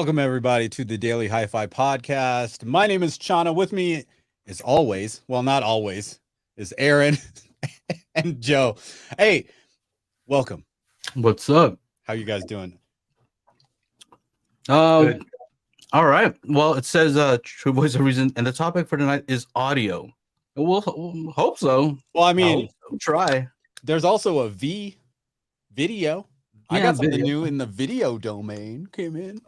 Welcome, everybody, to the Daily HiFi podcast. My name is Chana. With me, as always, well, not always, is Aaron and Joe. Hey, welcome. What's up? How you guys doing? All right. Well, it says True Voice of Reason, and the topic for tonight is audio. We'll hope so. Well, I mean, we'll try. There's also a video. I Yeah, got something video. new in the video domain. Came in.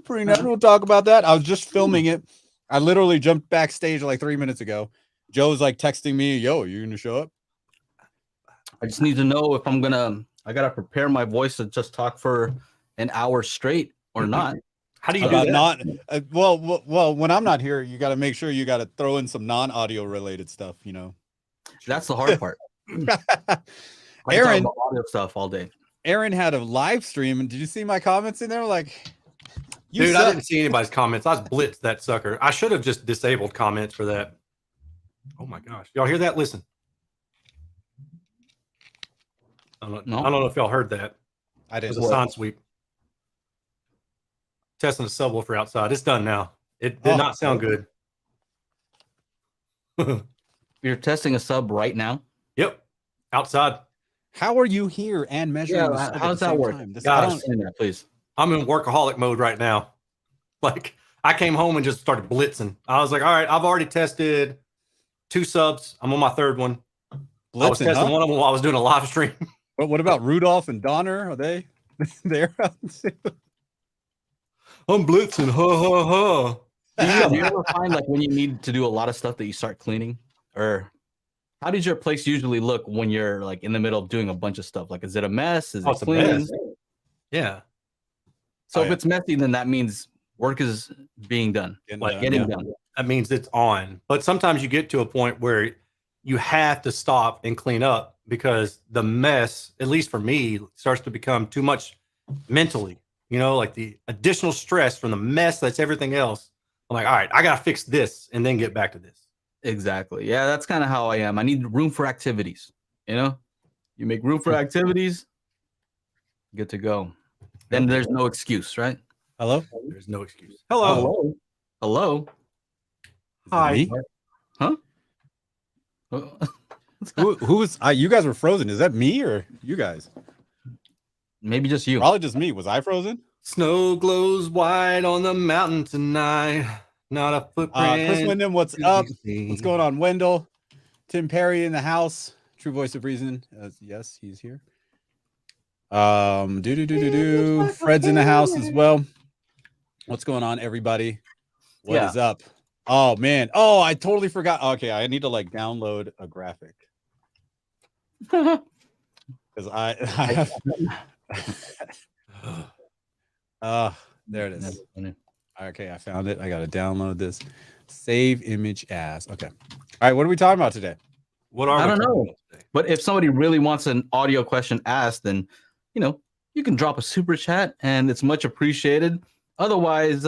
Pretty nice. We'll talk about that. I was just filming it. I literally jumped backstage like 3 minutes ago. Joe's like texting me, "Yo, you gonna show up?" I just need to know if I'm gonna. I gotta prepare my voice to just talk for an hour straight or not. How do you do that? Not well. When I'm not here, you got to make sure you got to throw in some non-audio related stuff. You know, That's the hard part. Aaron, audio stuff all day. Aaron had a live stream, and did you see my comments in there? Like, Dude, I didn't see anybody's comments. I was blitzed that sucker. I should have just disabled comments for that. Oh my gosh. Y'all hear that? Listen. I don't know if y'all heard that. I It didn't. was a sign sweep. Testing the subwoofer outside. It's done now. It did not sound good. You're testing a sub right now. Yep. Outside. How are you here and measuring? the sub at how's the that same work? time? This- God, I don't- Explain that, please. I'm in workaholic mode right now. Like, I came home and just started blitzing. I was like, all right, I've already tested 2 subs. I'm on my 3rd one. I was Blitzing, testing huh? one of them while I was doing a live stream. But what about Rudolph and Donner? Are they there? I'm blitzing. Ha ha ha. Do you ever find like when you need to do a lot of stuff that you start cleaning? Or how does your place usually look when you're like in the middle of doing a bunch of stuff? Like, is it a mess? Is it It's a clean? mess. Yeah. So Oh, if yeah. it's messy, then that means work is being done. Getting done. That means it's on. But sometimes you get to a point where you have to stop and clean up because the mess, at least for me, starts to become too much mentally. You know, like the additional stress from the mess that's everything else. I'm like, all right, I got to fix this and then get back to this. Exactly. Yeah, that's kind of how I am. I need room for activities. You know, you make room for activities, good to go. Then there's no excuse, right? Hello? There's no excuse. Hello. Hello. Hi. Me? Huh? Who's you guys were frozen? Is that me or you guys? Maybe just you. Probably just me. Was I frozen? Snow glows white on the mountain tonight. Not a footprint. Chris Wyndham, what's up? seen. What's going on, Wendell? Tim Perry in the house. True Voice of Reason. Yes, he's here. Fred's in the house as well. What's going on, everybody? What is up? Oh man. Oh, I totally forgot. Okay, I need to like download a graphic because I have. There it is. Okay, I found it. I gotta download this. Save image as. Okay. All right. What are we talking about today? What are I we don't talking know. about today? But if somebody really wants an audio question asked, then you can drop a super chat and it's much appreciated. Otherwise,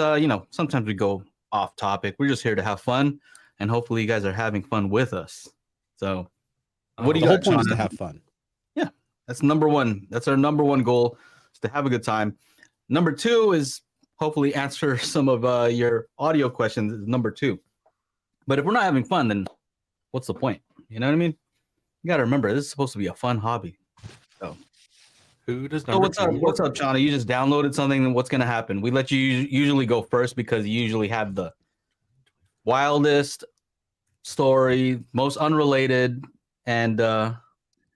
sometimes we go off topic. We're just here to have fun, and hopefully you guys are having fun with us. So what do you The whole got, point is Sean? to have fun. Yeah, that's number one. That's our number one goal, is to have a good time. Number 2 is hopefully answer some of your audio questions. Is number 2. But if we're not having fun, then what's the point? You know what I mean? You got to remember, this is supposed to be a fun hobby. So Who does So number what's up? 2? What's up, Chana? You just downloaded something, and what's gonna happen? We let you usually go first because you usually have the wildest story, most unrelated, and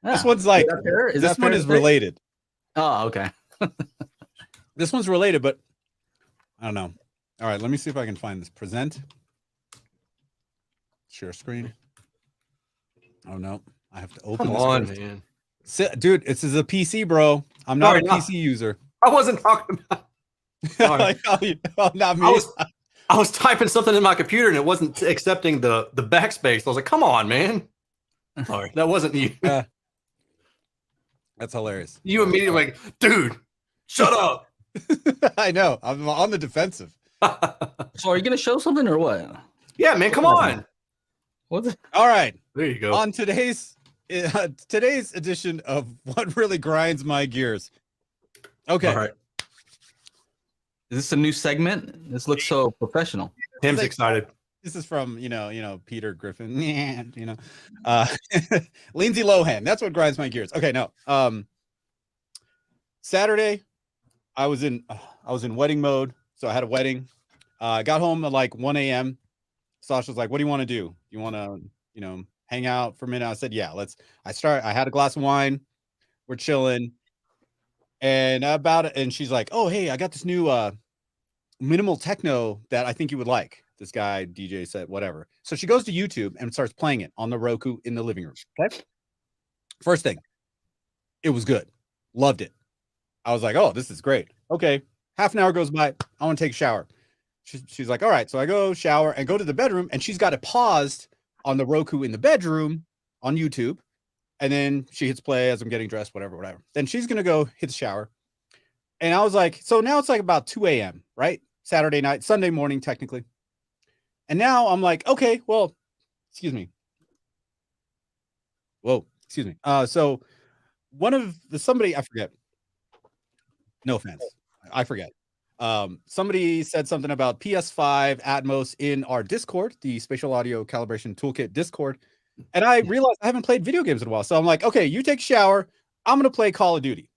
This one's like is that fair? Is this that fair one to is say? related. Oh, okay. This one's related, but I don't know. All right, let me see if I can find this. Present. Share screen. Oh no, I have to open Come this on, first. man. Dude, this is a PC, bro. I'm not Sorry, a not- PC user. I wasn't talking about. Sorry. Like, not me. I was typing something in my computer and it wasn't accepting the backspace. I was like, come on, man. Sorry, that wasn't you. That's hilarious. You immediately like, dude, shut up. I know. I'm on the defensive. So are you gonna show something or what? Yeah, man, come on. What's it? All right. There you go. On today's edition of What Really Grinds My Gears. Okay. All right. Is this a new segment? This looks so professional. Tim's like- excited. This is from Peter Griffin. Lindsay Lohan. That's what grinds my gears. Okay, no. Saturday, I was in wedding mode, so I had a wedding. I got home at like 1 a.m. Sasha's like, "What do you want to do? You want to hang out for a minute?" I said, "Yeah, let's." I had a glass of wine. We're chilling, and she's like, "Oh, hey, I got this new minimal techno that I think you would like." This guy DJ said whatever. So she goes to YouTube and starts playing it on the Roku in the living room. Okay. First thing, it was good. Loved it. I was like, "Oh, this is great." Okay. Half an hour goes by. I want to take a shower. She's like, "All right." So I go shower and go to the bedroom, and she's got it paused on the Roku in the bedroom on YouTube. And then she hits play as I'm getting dressed, whatever. Then she's going to go hit the shower. And I was like, so now it's like about 2 a.m., right? Saturday night, Sunday morning, technically. And now I'm like, okay, well, excuse me. Whoa, excuse me. So somebody, I forget. No offense. I forget. Somebody said something about PS5 Atmos in our Discord, the Spatial Audio Calibration Toolkit Discord. And I realized I haven't played video games in a while. So I'm like, okay, you take a shower. I'm going to play Call of Duty.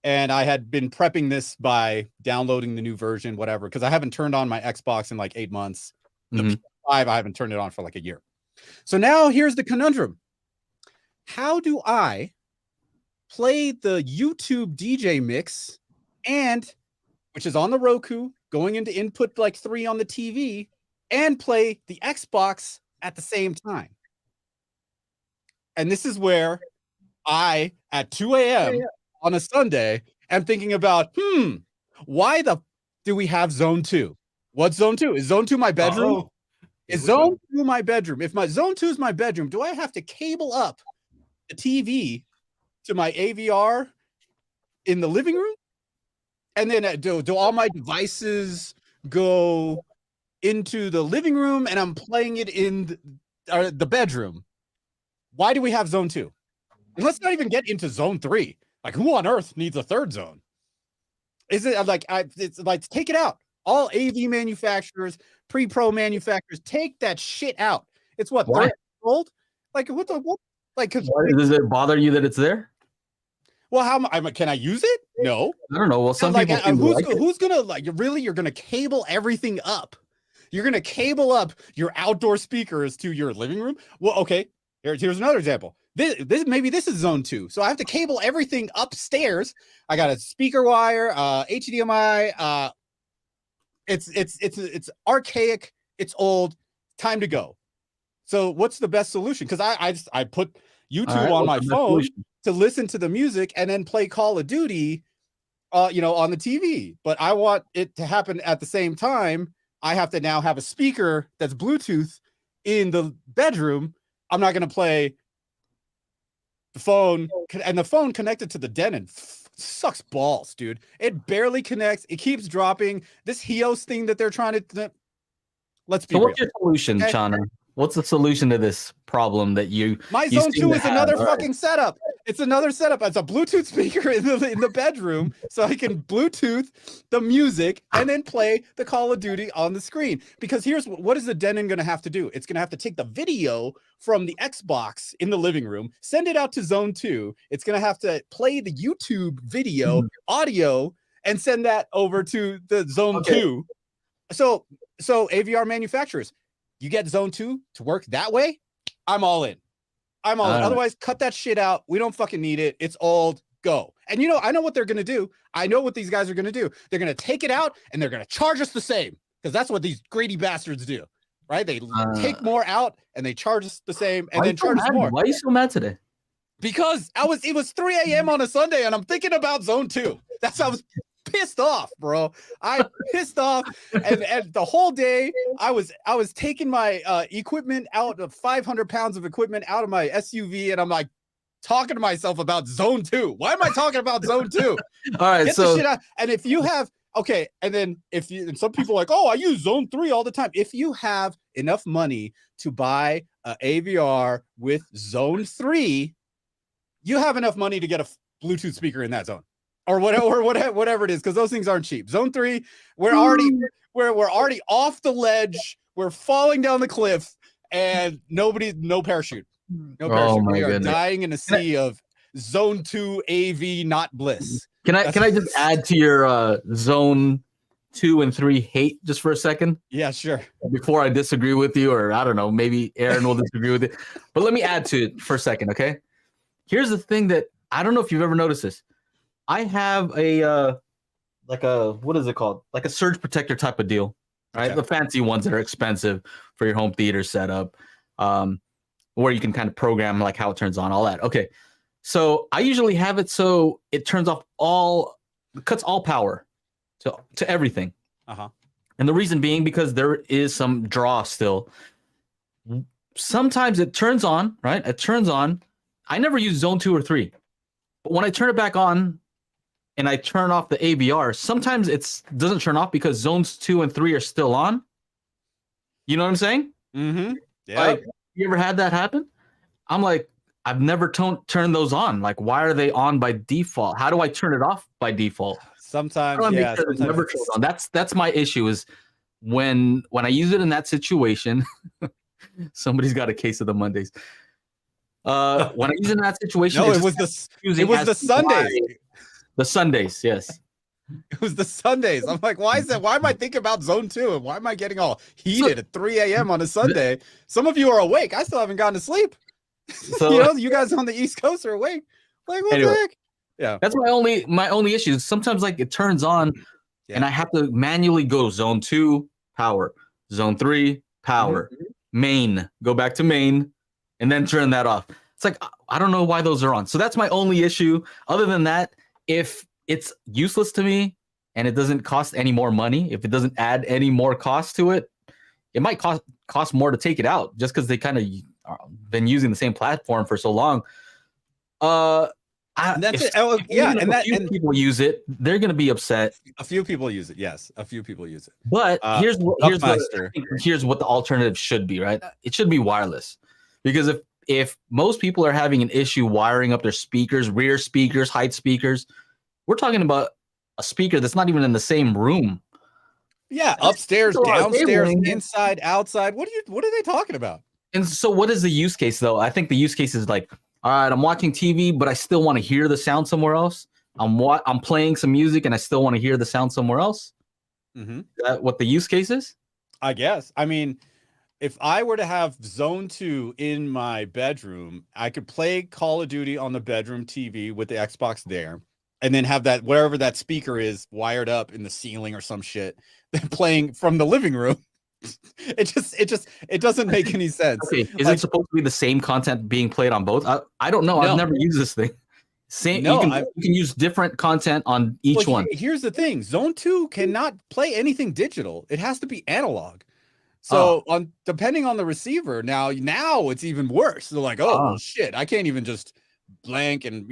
And I had been prepping this by downloading the new version, whatever, because I haven't turned on my Xbox in like 8 months. The PS5, I haven't turned it on for like a year. So now here's the conundrum. How do I play the YouTube DJ mix which is on the Roku, going into input like 3 on the TV, and play the Xbox at the same time? And this is where I, at 2 a.m. on a Sunday, am thinking about, why do we have Zone 2? What's Zone 2? Is Zone 2 my bedroom? Uh-oh. Is Zone 2 my bedroom? If my Zone 2 is my bedroom, do I have to cable up the TV to my AVR in the living room? And then do all my devices go into the living room and I'm playing it in the bedroom? Why do we have Zone 2? And let's not even get into Zone 3. Like, who on earth needs a third zone? Is it like it's like, take it out? All AV manufacturers, pre-pro manufacturers, take that shit out. It's what, 30 years old? Like, what? Like, Does it bother you that it's there? Well, can I use it? No. I don't know. Well, some people who's gonna you're gonna cable everything up? You're gonna cable up your outdoor speakers to your living room? Well, okay. Here's another example. This is Zone 2. So I have to cable everything upstairs. I got a speaker wire, HDMI. It's archaic. It's old. Time to go. So what's the best solution? Because I put YouTube on my phone to listen to the music and then play Call of Duty, on the TV. But I want it to happen at the same time. I have to now have a speaker that's Bluetooth in the bedroom. I'm not going to play the phone, and the phone connected to the Denon sucks balls, dude. It barely connects. It keeps dropping. This Hios thing that they're trying to. Let's be real. What's your solution, Chana? What's the solution to this problem that my Zone 2 is another fucking setup. It's another setup. It's a Bluetooth speaker in the bedroom, so I can Bluetooth the music and then play the Call of Duty on the screen. Because here's what is the Denon going to have to do? It's going to have to take the video from the Xbox in the living room, send it out to Zone 2. It's going to have to play the YouTube video audio and send that over to the Zone 2. So AVR manufacturers, you get Zone 2 to work that way, I'm all in. Otherwise, cut that shit out. We don't fucking need it. It's old. Go. And I know what they're going to do. I know what these guys are going to do. They're going to take it out and they're going to charge us the same, because that's what these greedy bastards do, right? They take more out and they charge us the same and then charge us more. Why are you so mad today? Because it was 3 a.m. on a Sunday and I'm thinking about Zone 2. I was pissed off, bro. I pissed off, and the whole day I was taking my equipment out of 500 pounds of equipment out of my SUV, and I'm like talking to myself about Zone 2. Why am I talking about Zone 2? All right, get the shit out. And if you have and then and some people are like, oh, I use Zone 3 all the time. If you have enough money to buy an AVR with Zone 3, you have enough money to get a Bluetooth speaker in that zone. or whatever it is, because those things aren't cheap. Zone 3, we're already off the ledge. We're falling down the cliff, and no parachute. No parachute. my We are goodness. dying in a sea of Zone 2 AV, not bliss. Can I just add to your Zone 2 and 3 hate just for a second? Yeah, sure. Before I disagree with you, or I don't know, maybe Aaron will disagree with it. But let me add to it for a second, okay? Here's the thing that I don't know if you've ever noticed this. I have what is it called? Like a surge protector type of deal, right? Okay. The fancy ones that are expensive for your home theater setup, where you can kind of program like how it turns on, all that. Okay. So I usually have it so it turns off cuts all power to everything. Uh-huh. And the reason being because there is some draw still. Sometimes it turns on, right? It turns on. I never use Zone 2 or 3. But when I turn it back on and I turn off the AVR, sometimes it doesn't turn off because Zones 2 and 3 are still on. You know what I'm saying? Mm-hmm. Yeah. Like, you ever had that happen? I'm like, I've never turned those on. Like, why are they on by default? How do I turn it off by default? Sometimes, Yeah. Sometimes never turns on. That's my issue is when I use it in that situation. Somebody's got a case of the Mondays. When I use it in that situation, no, it was the Sundays. The Sundays, yes. It was the Sundays. I'm like, why am I thinking about Zone 2 and why am I getting all heated at 3 a.m. on a Sunday? Some of you are awake. I still haven't gotten to sleep. So you guys on the East Coast are awake. Like, what the heck? Yeah. That's my only issue. Sometimes like it turns on and I have to manually go Zone 2, power, Zone 3, power, main, go back to main, and then turn that off. It's like, I don't know why those are on. So that's my only issue. Other than that, if it's useless to me and it doesn't cost any more money, if it doesn't add any more cost to it, it might cost more to take it out just because they kind of been using the same platform for so long. That's it. Oh, yeah, and people use it, they're going to be upset. A few people use it. Yes, a few people use it. But here's what the alternative should be, right? It should be wireless, because if most people are having an issue wiring up their speakers, rear speakers, height speakers, we're talking about a speaker that's not even in the same room. Yeah, upstairs, downstairs, inside, outside. What are they talking about? And so what is the use case though? I think the use case is like, all right, I'm watching TV, but I still want to hear the sound somewhere else. I'm playing some music and I still want to hear the sound somewhere else. Mm-hmm. Is that what the use case is? I guess. I mean, if I were to have Zone 2 in my bedroom, I could play Call of Duty on the bedroom TV with the Xbox there, and then have that wherever that speaker is wired up in the ceiling or some shit, then playing from the living room. It doesn't make any sense. Okay, is it supposed to be the same content being played on both? I don't know. No. I've never used this thing. You can use different content on each one. Here's the thing: Zone 2 cannot play anything digital. It has to be analog. So depending on the receiver, now it's even worse. They're like, well, shit, I can't even just blank and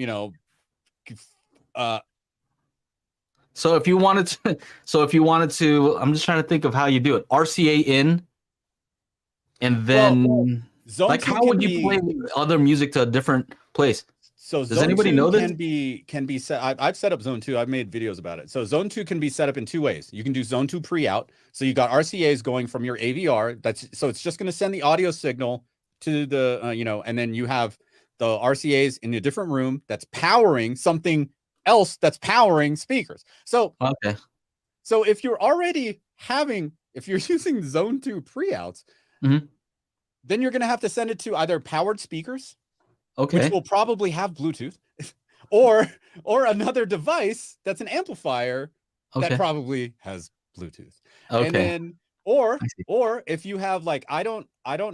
So if you wanted to, I'm just trying to think of how you do it. RCA in, and then how would you play other music to a different place? So does anybody know this? Can be set. I've set up Zone 2. I've made videos about it. So Zone 2 can be set up in two ways. You can do Zone 2 pre-out. So you got RCAs going from your AVR. So it's just going to send the audio signal to the and then you have the RCAs in a different room that's powering something else that's powering speakers. So so if you're using Zone 2 pre-outs, then you're going to have to send it to either powered speakers, which will probably have Bluetooth, or another device that's an amplifier that probably has Bluetooth. And then or if you have like I don't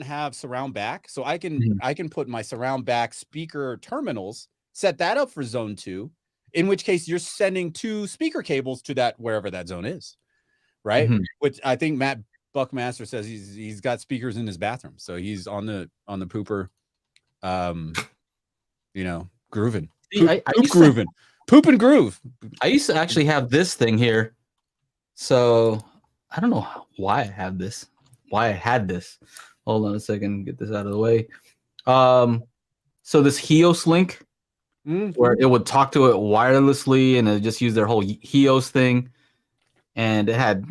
have surround back, so I can put my surround back speaker terminals, set that up for Zone 2, in which case you're sending two speaker cables to that wherever that zone is, right? Which I think Matt Buckmaster says he's got speakers in his bathroom, so he's on the pooper, grooving. Poop and groove. I used to actually have this thing here, so I don't know why I had this. Hold on a second, get this out of the way. So this Hios link, where it would talk to it wirelessly, and it just used their whole HEOS thing, and it had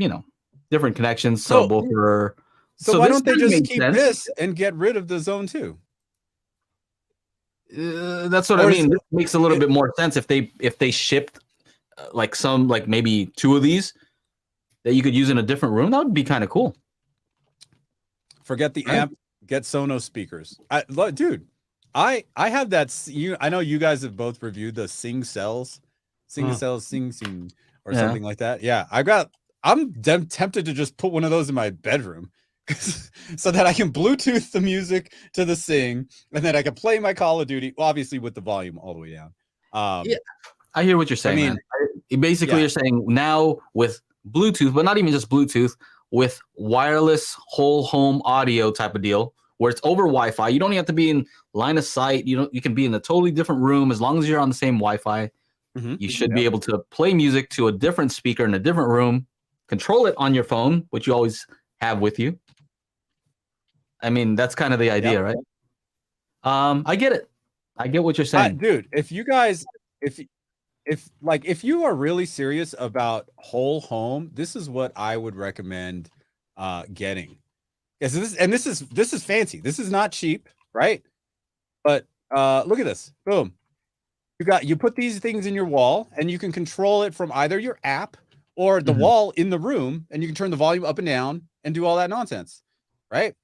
different connections. So subwoofer. So why this don't they kinda just made keep sense. this and get rid of the Zone 2? That's what I Or mean. is- This makes a little bit more sense if they shipped like maybe 2 of these that you could use in a different room. That would be kind of cool. Forget the Right. amp, get Sonos speakers. Dude, I have that. I know you guys have both reviewed the Sing Cells, Sing or Yeah. something like that. Yeah, I'm tempted to just put one of those in my bedroom so that I can Bluetooth the music to the Sing, and then I can play my Call of Duty, obviously with the volume all the way down. Yeah. I hear what you're saying, man. Basically, you're saying now with Bluetooth, but not even just Bluetooth, with wireless whole home audio type of deal, where it's over Wi-Fi. You don't have to be in line of sight. You can be in a totally different room as long as you're on the same Wi-Fi. You should be able to play music to a different speaker in a different room, control it on your phone, which you always have with you. I mean, that's kind of the idea, right? I get it. I get what you're saying, dude. If you guys, if you are really serious about whole home, this is what I would recommend getting. Yes, this is fancy. This is not cheap, right? But look at this. Boom. You put these things in your wall, and you can control it from either your app or the wall in the room, and you can turn the volume up and down and do all that nonsense, right?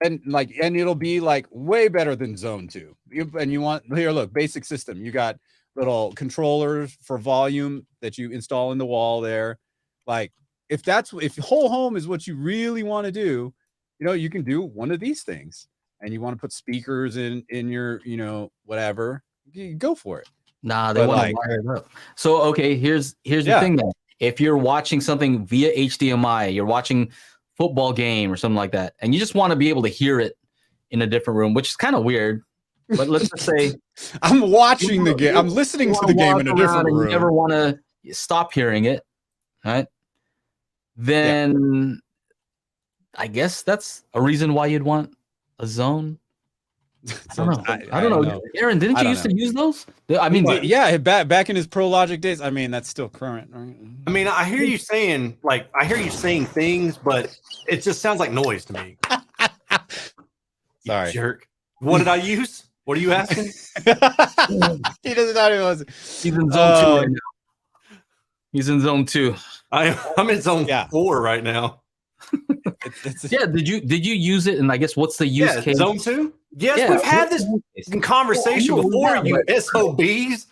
And it'll be like way better than Zone 2. You want here, look, basic system. You got little controllers for volume that you install in the wall there. Like if whole home is what you really want to do, you can do one of these things. And you want to put speakers in your, whatever, you go for it. Nah, they want to wire it up. So okay, here's the thing then. If you're watching something via HDMI, you're watching football game or something like that, and you just want to be able to hear it in a different room, which is kind of weird. But let's just say I'm watching the game. I'm listening to the game in a different room. You never want to stop hearing it, right? Then I guess that's a reason why you'd want a Zone. I don't know. Aaron, didn't you used to use those? I mean, back in his Pro Logic days. I mean, that's still current, right? I mean, I hear you saying things, but it just sounds like noise to me. Sorry, you jerk. What did I use? What are you asking? He doesn't know he was. He's in Zone 2 right now. He's in Zone 2. I'm in Zone 4 right now. Did you use it? And I guess what's the use case? Zone 2? Yes, we've had this conversation before, you SOBs.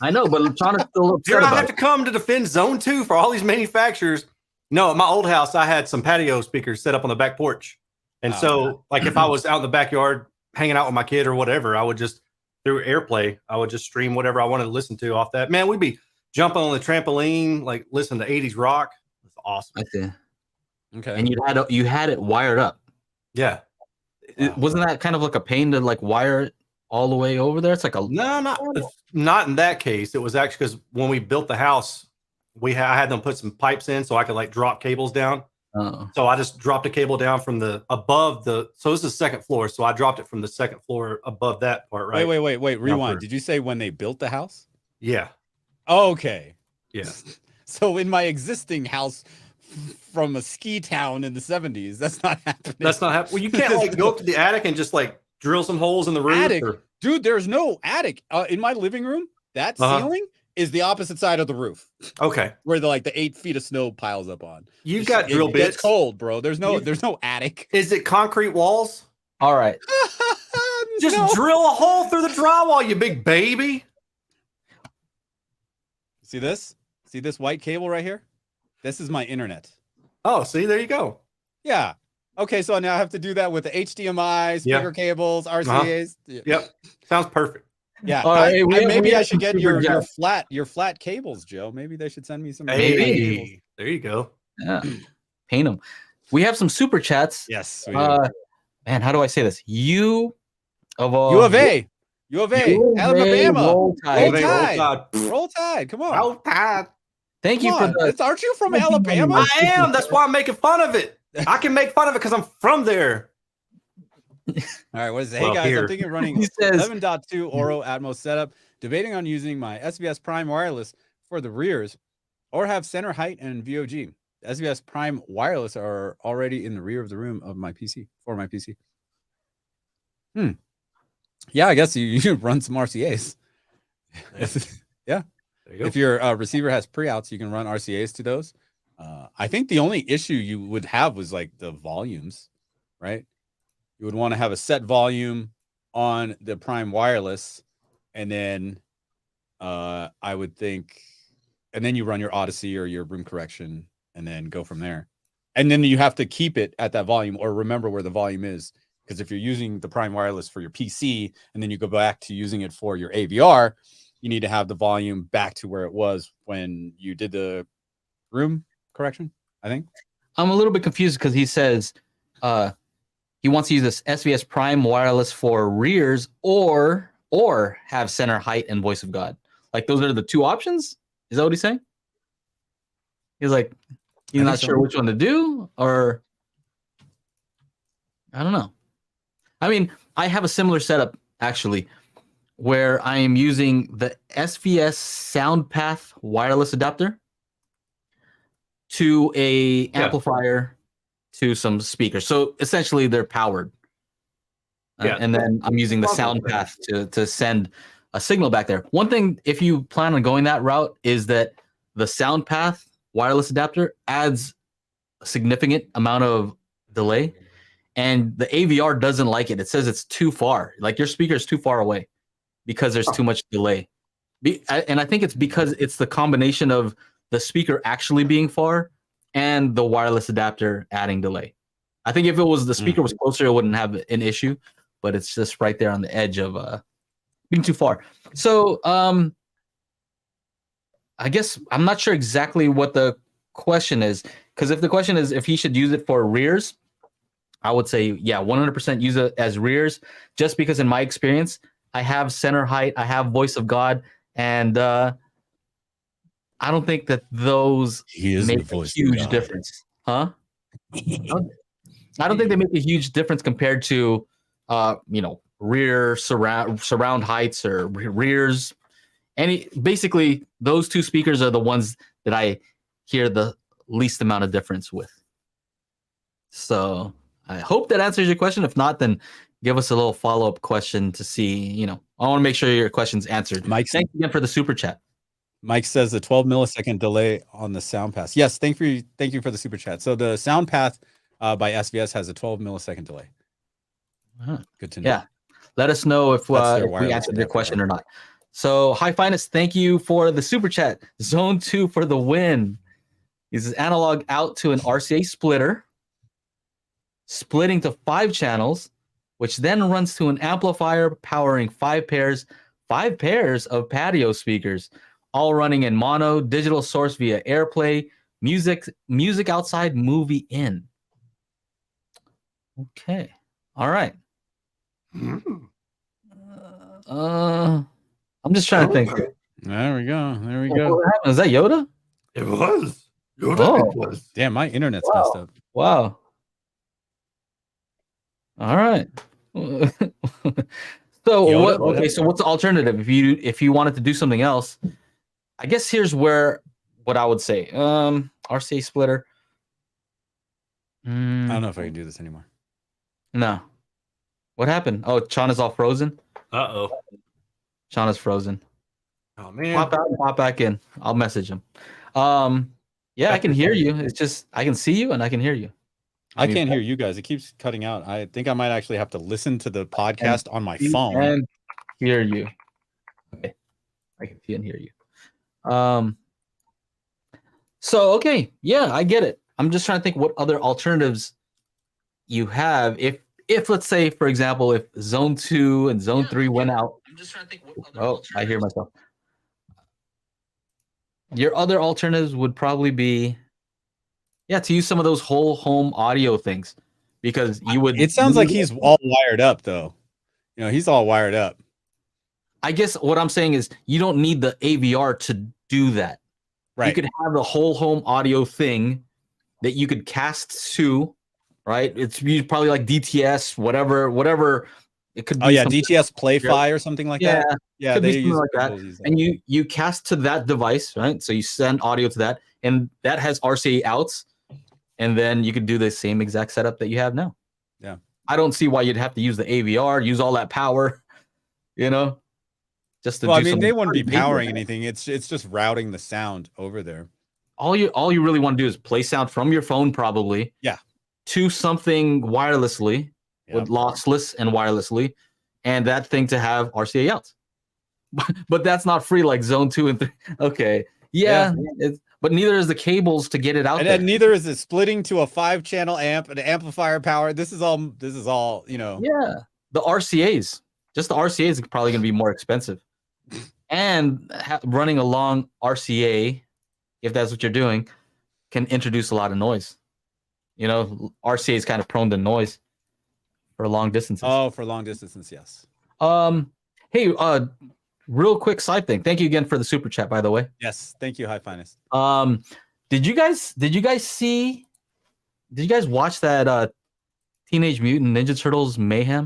I know, but I'm trying to still upset You're not about have to come to defend Zone 2 for all these manufacturers. No, at my old house, I had some patio speakers set up on the back porch. And if I was out in the backyard hanging out with my kid or whatever, I would just, through AirPlay, I would just stream whatever I wanted to listen to off that. Man, we'd be jumping on the trampoline, like listen to 80s rock. It's awesome. I see. Okay. And you had it wired up. Yeah. Wasn't that kind of like a pain to wire it all the way over there? It's like not in that case. It was actually because when we built the house, I had them put some pipes in so I could drop cables down. Oh. So I just dropped a cable down from so this is the second floor. So I dropped it from the second floor above that part, right? Wait, rewind. Did you say when they built the house? Yeah. Okay. Yeah. So in my existing house from a ski town in the 70s, that's not happening. That's not happening. Well, you can't go up to the attic and just drill some holes in the roof. Attic. Dude, there's no attic. In my living room, that ceiling is the opposite side of the roof. Okay. Where the 8 feet of snow piles up on. You've got drill bits. It's cold, bro. There's no attic. Is it concrete walls? All right. Just drill a hole through the drywall, you big baby. See this? See this white cable right here? This is my internet. Oh, see, there you go. Yeah. Okay, so now I have to do that with the HDMI, speaker cables, RCAs. Yep. Sounds perfect. Yeah. Maybe I should get your flat cables, Joe. Maybe they should send me some. Hey, there you go. Yeah. Paint them. We have some super chats. Yes. Man, how do I say this? U of A, Alabama. Roll Tide. Roll Tide. Come on. Roll Tide. Thank you for the. Aren't you from Alabama? I am. That's why I'm making fun of it. I can make fun of it because I'm from there. right, what is it? Hey Well, guys, here. I'm thinking of running He says 11.2 Oro Atmos setup, debating on using my SVS Prime wireless for the rears or have center height and VOG. The SVS Prime wireless are already in the rear of the room of my PC, for my PC. Yeah, I guess you run some RCAs. Yeah. There you go. If your receiver has pre-outs, you can run RCAs to those. I think the only issue you would have was like the volumes, right? You would want to have a set volume on the Prime wireless, and then I would think, and then you run your Odyssey or your room correction, and then go from there. And then you have to keep it at that volume or remember where the volume is. Because if you're using the Prime wireless for your PC and then you go back to using it for your AVR, you need to have the volume back to where it was when you did the room correction, I think. I'm a little bit confused because he says he wants to use this SVS Prime wireless for rears or have center height and voice of God. Like those are the two options? Is that what he's saying? He's like, he's not sure which one to do, or I don't know. I mean, I have a similar setup actually, where I am using the SVS SoundPath wireless adapter to a amplifier to some speakers. So essentially, they're powered. And then I'm using the SoundPath to send a signal back there. One thing, if you plan on going that route, is that the SoundPath wireless adapter adds a significant amount of delay. And the AVR doesn't like it. It says it's too far. Like your speaker is too far away because there's too much delay. And I think it's because it's the combination of the speaker actually being far and the wireless adapter adding delay. I think if it was the speaker was closer, it wouldn't have an issue, but it's just right there on the edge of being too far. So I guess I'm not sure exactly what the question is, because if the question is if he should use it for rears, I would say, yeah, 100% use it as rears, just because in my experience, I have center height, I have voice of God, and I don't think that those make a huge difference. Huh? I don't think they make a huge difference compared to, rear surround heights or rears. Basically, those two speakers are the ones that I hear the least amount of difference with. So I hope that answers your question. If not, then give us a little follow-up question to see, I want to make sure your question's answered. Mike, thank you again for the super chat. Mike says the 12 millisecond delay on the SoundPath. Yes, thank you for the super chat. So the SoundPath by SVS has a 12 millisecond delay. Good to know. Yeah. Let us know if we answered your question or not. So High Finest, thank you for the super chat. Zone 2 for the win. Uses analog out to an RCA splitter, splitting to 5 channels, which then runs to an amplifier powering 5 pairs of patio speakers, all running in mono, digital source via AirPlay, music outside, movie in. Okay. All right. I'm just trying to think. There we go. What happened? Is that Yoda? It was. Yoda was. Damn, my internet's messed up. Wow. All right. So what's the alternative if you wanted to do something else? I guess here's what I would say. RCA splitter. I don't know if I can do this anymore. No. What happened? Oh, Chana's all frozen? Uh-oh. Chana's frozen. Oh man. Pop out and pop back in. I'll message him. Yeah, I can hear you. It's just I can see you and I can hear you. I can't hear you guys. It keeps cutting out. I think I might actually have to listen to the podcast on my phone. And hear you. Okay. I can see and hear you. So okay, yeah, I get it. I'm just trying to think what other alternatives you have. If let's say, for example, if Zone 2 and Zone 3 went out. I'm just trying to think what other I hear myself. Your other alternatives would probably be to use some of those whole home audio things, because you would. It sounds like he's all wired up, though. He's all wired up. I guess what I'm saying is you don't need the AVR to do that. Right. You could have the whole home audio thing that you could cast to right? It's probably like DTS, whatever. It could be. Oh yeah, DTS Play-Fi or something like yeah, that. Yeah, could they be something use like that. And you cast to that device, right? So you send audio to that, and that has RCA outs, and then you could do the same exact setup that you have now. Yeah, I don't see why you'd have to use the AVR, use all that power, just to. Well, do I mean, they some wouldn't be pretty basic powering stuff. anything. It's just routing the sound over there. All you really want to do is play sound from your phone, probably. Yeah. To something wirelessly, Yep. with lossless and wirelessly, and that thing to have RCA outs. But that's not free like Zone 2 and 3. Okay. Yeah. But neither is the cables to get it out And there. then neither is it splitting to a 5-channel amp, an amplifier power. This is all, Yeah. The RCAs. Just the RCAs are probably going to be more expensive. And running a long RCA, if that's what you're doing, can introduce a lot of noise. RCA is kind of prone to noise for long distances. Oh, for long distances, yes. Hey, real quick side thing. Thank you again for the super chat, by the way. Yes, thank you, High Finest. Did you guys watch that Teenage Mutant Ninja Turtles Mayhem?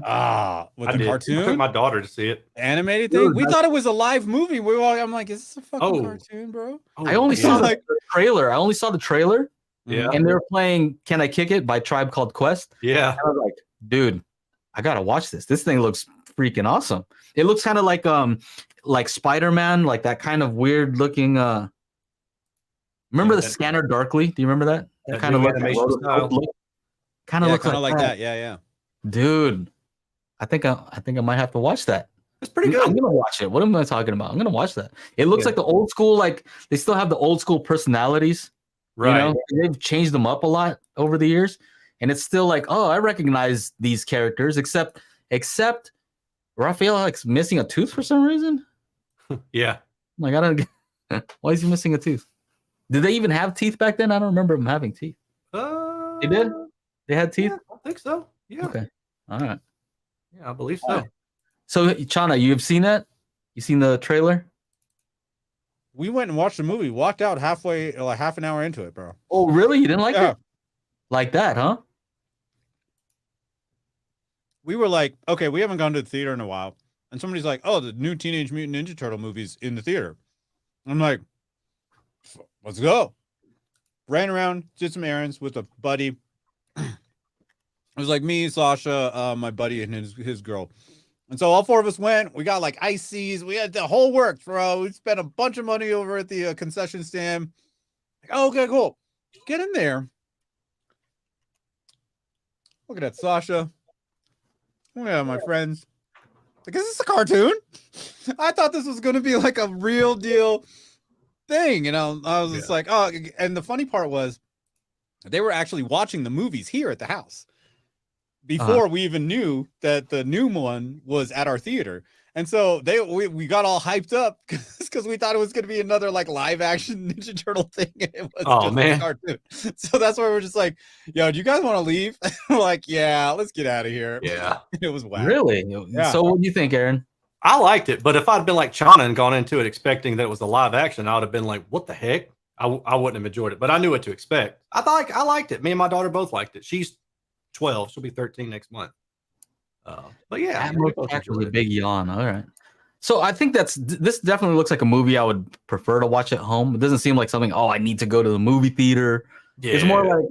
With the cartoon? I took my daughter to see it. Animated thing? We thought it was a live movie. I'm like, is this a fucking cartoon, bro? I only saw the trailer. Yeah. And they were playing Can I Kick It by Tribe Called Quest. Yeah. And I was like, dude, I gotta watch this. This thing looks freaking awesome. It looks kind of like Spider-Man, like that kind of weird looking remember the Scanner Darkly? Do you remember that? That kind of animation style. Kind of looks like that. Yeah. Dude, I think I might have to watch that. It's pretty good. I'm gonna watch it. What am I talking about? I'm gonna watch that. It looks like the old school, like they still have the old school personalities. Right. They've changed them up a lot over the years, and it's still like, oh, I recognize these characters, except Raphael missing a tooth for some reason. Yeah. Like I don't. Why is he missing a tooth? Did they even have teeth back then? I don't remember them having teeth. They did. They had teeth. Yeah, I think so. Yeah. Okay. All right. Yeah, I believe so. So, Chana, you've seen that? You seen the trailer? We went and watched the movie. Walked out halfway, like half an hour into it, bro. Oh, really? You didn't like it? Like that, huh? We were like, okay, we haven't gone to the theater in a while, and somebody's like, oh, the new Teenage Mutant Ninja Turtle movie's in the theater. I'm like, let's go. Ran around, did some errands with a buddy. It was like me, Sasha, my buddy, and his girl. And so all four of us went. We got like ices. We had the whole works, bro. We spent a bunch of money over at the concession stand. Like, oh, okay, cool. Get in there. Look at that, Sasha. Look at my friends. Like, is this a cartoon? I thought this was going to be like a real deal thing. I was just like, oh, and the funny part was they were actually watching the movies here at the house before we even knew that the new one was at our theater. And so we got all hyped up because we thought it was going to be another like live action Ninja Turtle thing. It was just a cartoon. So that's why we're just like, yo, do you guys want to leave? We're like, yeah, let's get out of here. Yeah. It was whack. Really? Yeah. So what do you think, Aaron? I liked it, but if I'd been like Chana and gone into it expecting that it was a live action, I would have been like, what the heck? I wouldn't have enjoyed it, but I knew what to expect. I liked it. Me and my daughter both liked it. She's 12. She'll be 13 next month. But yeah, actually a big yawn. All right. So I think this definitely looks like a movie I would prefer to watch at home. It doesn't seem like something, I need to go to the movie theater. Yeah. It's more like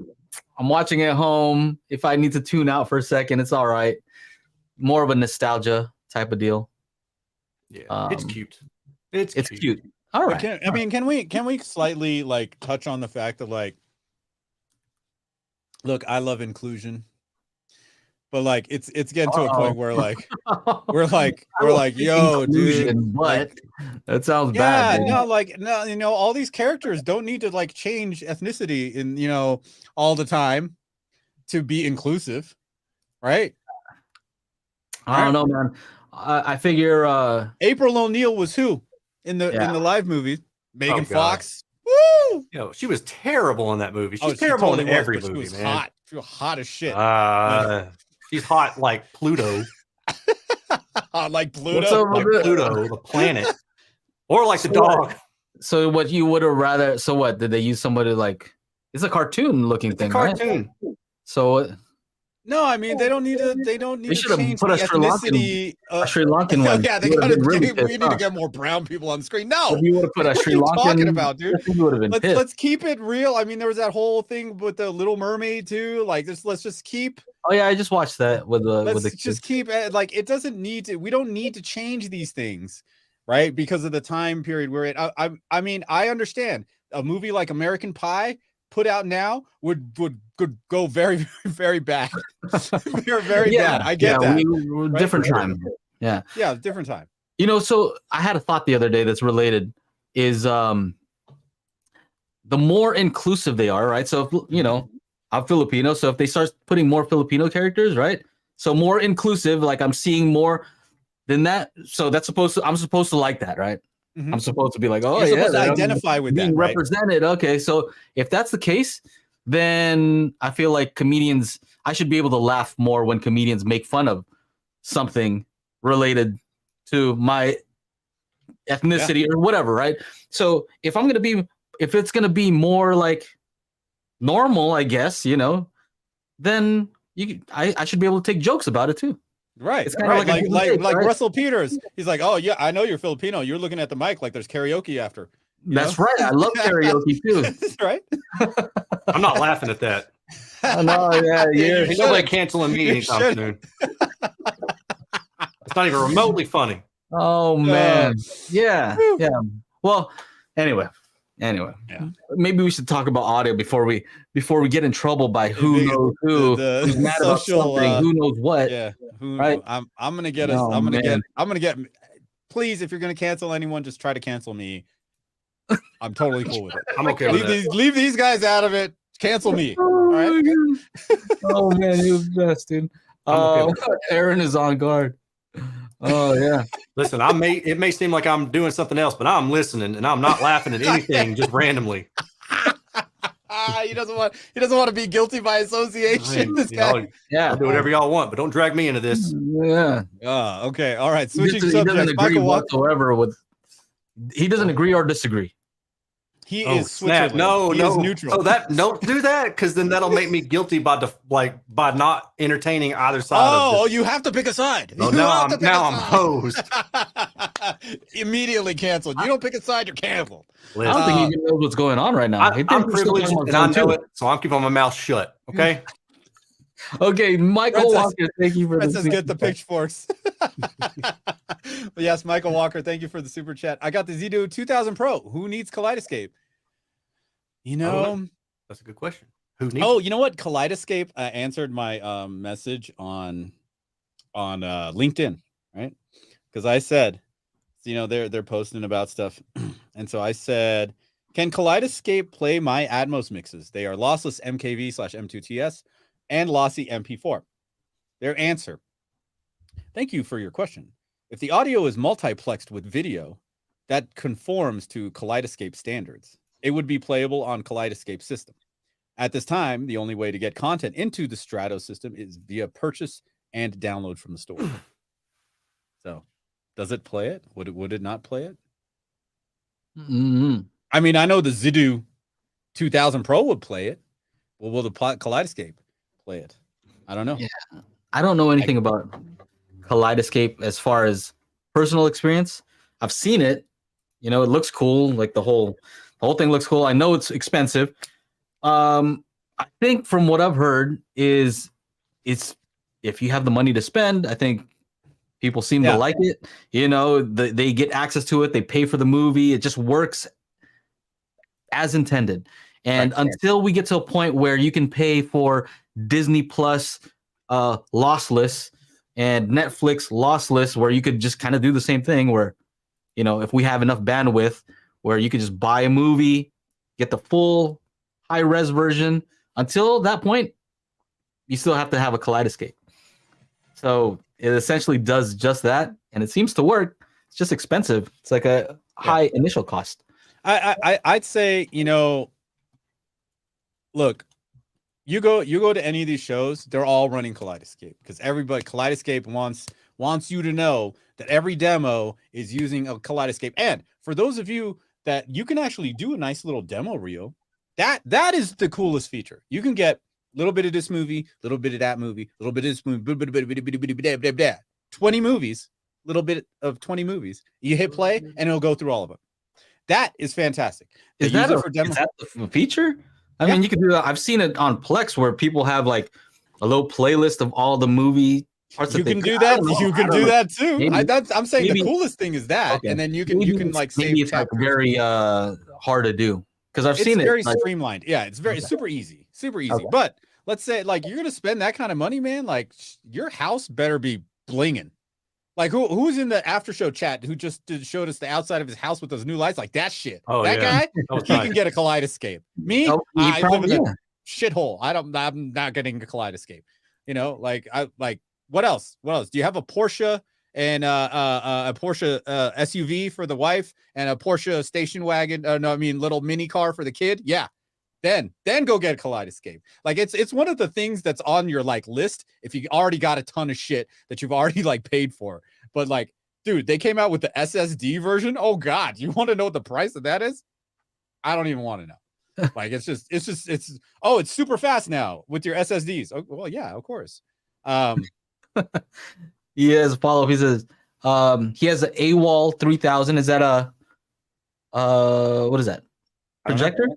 I'm watching it at home. If I need to tune out for a second, it's all right. More of a nostalgia type of deal. Yeah, it's cute. It's cute. All right. Can we slightly like touch on the fact that like, look, I love inclusion, but like it's getting to a point where like we're like, yo, dude, but that sounds bad. Yeah, no, all these characters don't need to like change ethnicity in all the time to be inclusive, right? I don't know, man. I figure April O'Neil was who in the live movie? Megan Fox. Woo! She was terrible in that movie. She's terrible in every movie, she was man. Hot. She was hot as shit. She's hot like Pluto. Like Pluto. What's up with Pluto, the planet. Or like the dog. So what you would have rather? So what did they use somebody like? It's a cartoon looking thing, cartoon. Right? So No, I mean they don't need to. They don't need They to should have change put the a Sri Lankan, ethnicity. Sri Lankan one. Yeah, they It would gotta. have been really We pissed need to off. get more brown people on the screen. No, If you would have put a what Sri are you Lankan, talking about, dude? you would have been pissed. Let's keep it real. I mean, there was that whole thing with the Little Mermaid too. Like, let's just keep. Oh yeah, I just watched that with the Let's kids. just keep like it doesn't need to. We don't need to change these things, right? Because of the time period we're in. I mean, I understand a movie like American Pie put out now could go very very bad. very bad. I get that. Right? Different time. Yeah, different time. You know, so I had a thought the other day that's related. Is the more inclusive they are, right? So if, you know, I'm Filipino, so if they start putting more Filipino characters, right? So more inclusive, like I'm seeing more than that. So that's I'm supposed to like that, right? Mm-hmm. I'm supposed to be like, oh, you're yeah, supposed to identify with being that, right? represented. Okay, so if that's the case, then I feel like comedians, I should be able to laugh more when comedians make fun of something related to my ethnicity or whatever, right? So if it's gonna be more like normal, I guess, you know, then I should be able to take jokes about it too. Right. It's kind of like right? Russell Peters. He's like, oh yeah, I know you're Filipino. You're looking at the mic like there's karaoke after. That's right. I love karaoke too. Right. I'm not laughing at that. No, yeah. Ain't nobody canceling me anytime soon. It's not even remotely funny. Oh man. Yeah. Well, anyway. Yeah. Maybe we should talk about audio before we get in trouble by who knows who, who's mad about something, who knows what. Yeah. Right. I'm gonna get us. I'm gonna get. Please, if you're gonna cancel anyone, just try to cancel me. I'm totally cool with it. I'm okay with that. Leave these guys out of it. Cancel me. All right. Oh man, he was best, dude. Aaron is on guard. Oh yeah. Listen, it may seem like I'm doing something else, but I'm listening and I'm not laughing at anything just randomly. He doesn't want to be guilty by association. This guy. Yeah. I'll do whatever y'all want, but don't drag me into this. Yeah. Okay. All right. Switching He subjects. doesn't agree whatsoever with. He doesn't agree or disagree. He is snap. No, he is neutral. Oh, don't do that, because then that'll make me guilty by not entertaining either side. Oh, you have to pick a side. Oh, now I'm hosed. Immediately canceled. You don't pick a side, you're canceled. I don't think he even knows what's going on right now. I'm privileged and I know it, so I'm keeping my mouth shut. Okay. Okay, Michael Walker, thank you for Princess, get the pitchforks. But yes, Michael Walker, thank you for the super chat. I got the Zidoo 2000 Pro. Who needs Kaleidescape? You know, that's a good question. Who needs? Oh, you know what? Kaleidescape answered my message on LinkedIn, right? Because I said, you know, they're posting about stuff, and so I said, can Kaleidescape play my Atmos mixes? They are lossless MKV/M2TS and lossy MP4. Their answer: thank you for your question. If the audio is multiplexed with video, that conforms to Kaleidescape standards. It would be playable on Kaleidescape system. At this time, the only way to get content into the Strato system is via purchase and download from the store. So, does it play it? Would it not play it? Mm-hmm. I mean, I know the Zidoo 2000 Pro would play it. Well, will the Kaleidescape play it? I don't know. Yeah. I don't know anything about Kaleidescape as far as personal experience. I've seen it. You know, it looks cool. Like the whole thing looks cool. I know it's expensive. I think from what I've heard is it's if you have the money to spend, I think people seem to like it. You know, they get access to it. They pay for the movie. It just works as intended. And until we get to a point where you can pay for Disney Plus lossless and Netflix lossless, where you could just kind of do the same thing where, you know, if we have enough bandwidth where you could just buy a movie, get the full high-res version. Until that point, you still have to have a Kaleidescape. So it essentially does just that, and it seems to work. It's just expensive. It's like a high initial cost. I'd say, you know, look, you go to any of these shows, they're all running Kaleidescape because Kaleidescape wants you to know that every demo is using a Kaleidescape. And for those of you that you can actually do a nice little demo reel, that is the coolest feature. You can get little bit of this movie, little bit of that movie, little bit of this movie, 20 movies, little bit of 20 movies. You hit play and it'll go through all of them. That is fantastic. Is that the feature? I mean, you can do that. I've seen it on Plex where people have like a little playlist of all the movie parts. You can do that. You can do that too. I'm saying the coolest thing is that, and then you can like save. Maybe it's like very hard to do because I've seen it. It's very streamlined. Yeah, it's super easy, super easy. But let's say like you're gonna spend that kind of money, man. Like your house better be blinging. Like who's in the after show chat who just showed us the outside of his house with those new lights? Like that shit. Oh, that guy, he can get a Kaleidescape. Me, I live in a shithole. I'm not getting a Kaleidescape. You know, like what else? What else? Do you have a Porsche and a Porsche SUV for the wife and a Porsche station wagon? Little mini car for the kid. Yeah. Then go get a Kaleidescape. Like it's one of the things that's on your like list if you already got a ton of shit that you've already like paid for. But like, dude, they came out with the SSD version. Oh God, you want to know what the price of that is? I don't even want to know. Like it's super fast now with your SSDs. Oh, well, yeah, of course. He has a follow-up. He says he has an AWOL 3000. Is that what is that? Projector?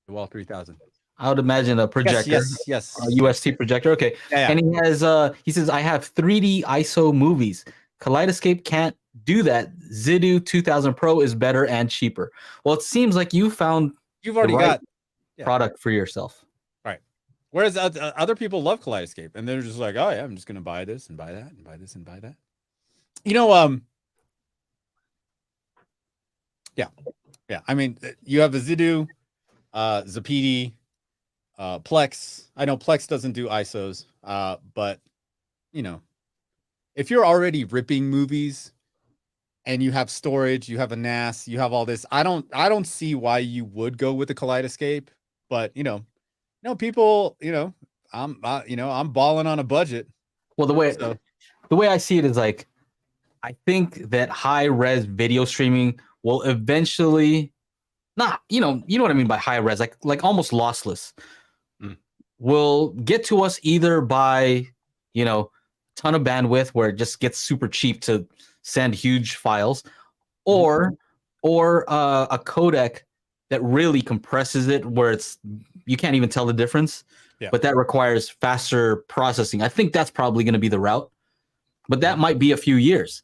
Wall 3000. I would imagine a projector. Yes. A UST projector. Okay. Yeah. And he has he says I have 3D ISO movies. Kaleidescape can't do that. Zidoo 2000 Pro is better and cheaper. Well, it seems like you've already got product for yourself. Right. Whereas other people love Kaleidescape and they're just like, oh yeah, I'm just gonna buy this and buy that and buy this and buy that. You know, yeah. I mean, you have a Zidoo, Zapedi, Plex. I know Plex doesn't do ISOs, but you know, if you're already ripping movies and you have storage, you have a NAS, you have all this, I don't see why you would go with the Kaleidescape. But you know, people, I'm balling on a budget. Well, the way I see it is like, I think that high res video streaming will eventually. You know what I mean by high res, like almost lossless, will get to us either by, a ton of bandwidth where it just gets super cheap to send huge files, or a codec that really compresses it where you can't even tell the difference, but that requires faster processing. I think that's probably going to be the route, but that might be a few years.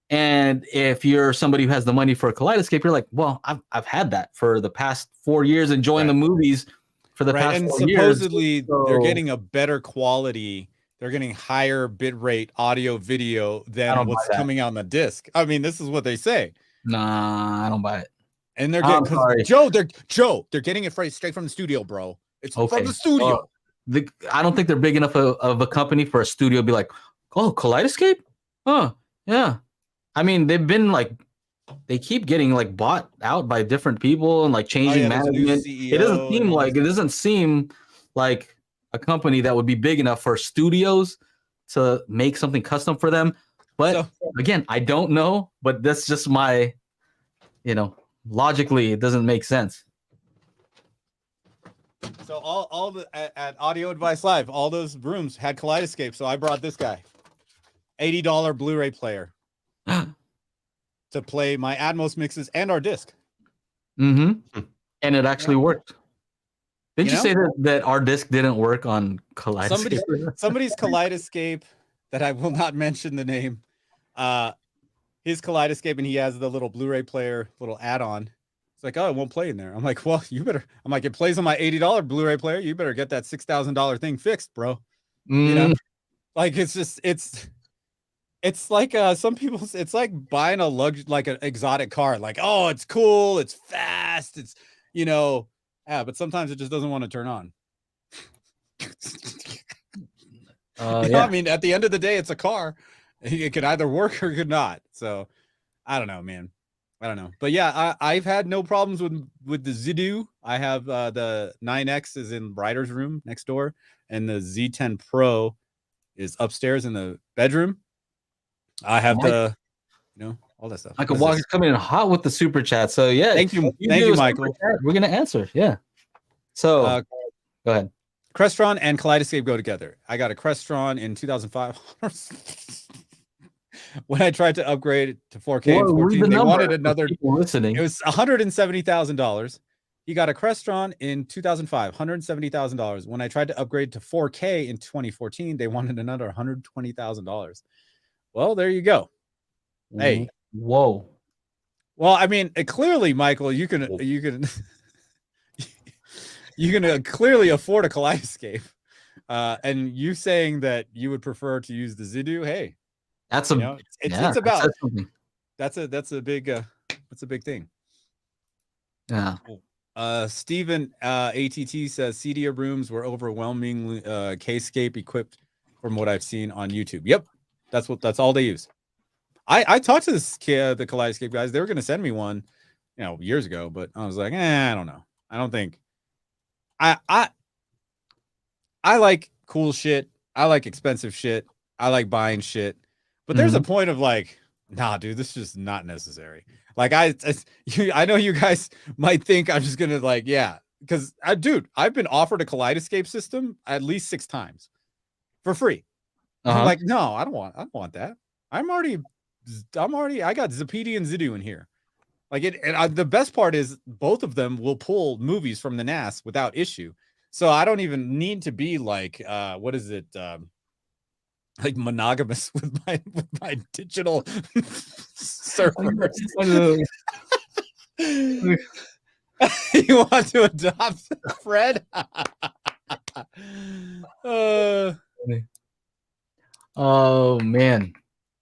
And if you're somebody who has the money for a Kaleidescape, you're like, well, I've had that for the past 4 years, enjoying the movies for the past 4 years. And supposedly they're getting a better quality. They're getting higher bit rate audio video than what's coming out on the disc. I mean, this is what they say. Nah, I don't buy it. And they're getting they're getting it straight from the studio, bro. It's from the studio. I don't think they're big enough of a company for a studio to be like, oh, Kaleidescape? Oh, yeah. I mean, they keep getting like bought out by different people and like changing management. It doesn't seem like a company that would be big enough for studios to make something custom for them. But again, I don't know, but that's just my, logically, it doesn't make sense. So all the at Audio Advice Live, all those rooms had Kaleidescape. So I brought this guy, $80 Blu-ray player. To play my Atmos mixes and our disc. Mm-hmm. And it actually worked. Didn't you say that our disc didn't work on Kaleidescape? Somebody's Kaleidescape that I will not mention the name. His Kaleidescape, and he has the little Blu-ray player, little add-on. It's like, oh, it won't play in there. I'm like, well, it plays on my $80 Blu-ray player. You better get that $6,000 thing fixed, bro. Like it's like some people, it's like buying like an exotic car. Like, oh, it's cool, it's fast, it's but sometimes it just doesn't want to turn on. I mean, at the end of the day, it's a car. It could either work or it could not. So I don't know, man. I don't know. But yeah, I've had no problems with the Zidoo. I have the 9X is in Ryder's room next door, and the Z10 Pro is upstairs in the bedroom. I have all that stuff. Michael Walker's coming in hot with the super chat. So yeah, thank you, Michael. We're gonna answer. Yeah. So Go ahead. Crestron and Kaleidescape go together. I got a Crestron in 2005. When I tried to upgrade it to 4K and 14, they wanted another. Listening. It was $170,000. He got a Crestron in 2005, $170,000. When I tried to upgrade to 4K in 2014, they wanted another $120,000. Well, there you go. Hey, whoa. Well, I mean, clearly, Michael, you can clearly afford a Kaleidescape. And you saying that you would prefer to use the Zidoo, hey, that's it's about that's a big thing. Yeah. Steven ATT says CDR rooms were overwhelmingly Kscape equipped from what I've seen on YouTube. Yep, that's all they use. I talked to the Kaleidescape guys. They were going to send me one, years ago, but I was like, I don't know. I don't think I like cool shit. I like expensive shit. I like buying shit. But there's a point of like, nah, dude, this is just not necessary. Like I know you guys might think I'm just gonna like, yeah, because dude, I've been offered a Kaleidescape system at least 6 times for free. I'm like, no, I don't want that. I got Zapedi and Zidoo in here. Like it, and the best part is both of them will pull movies from the NAS without issue. So I don't even need to be like, what is it? Like monogamous with my digital servers. You want to adopt Fred? Oh man.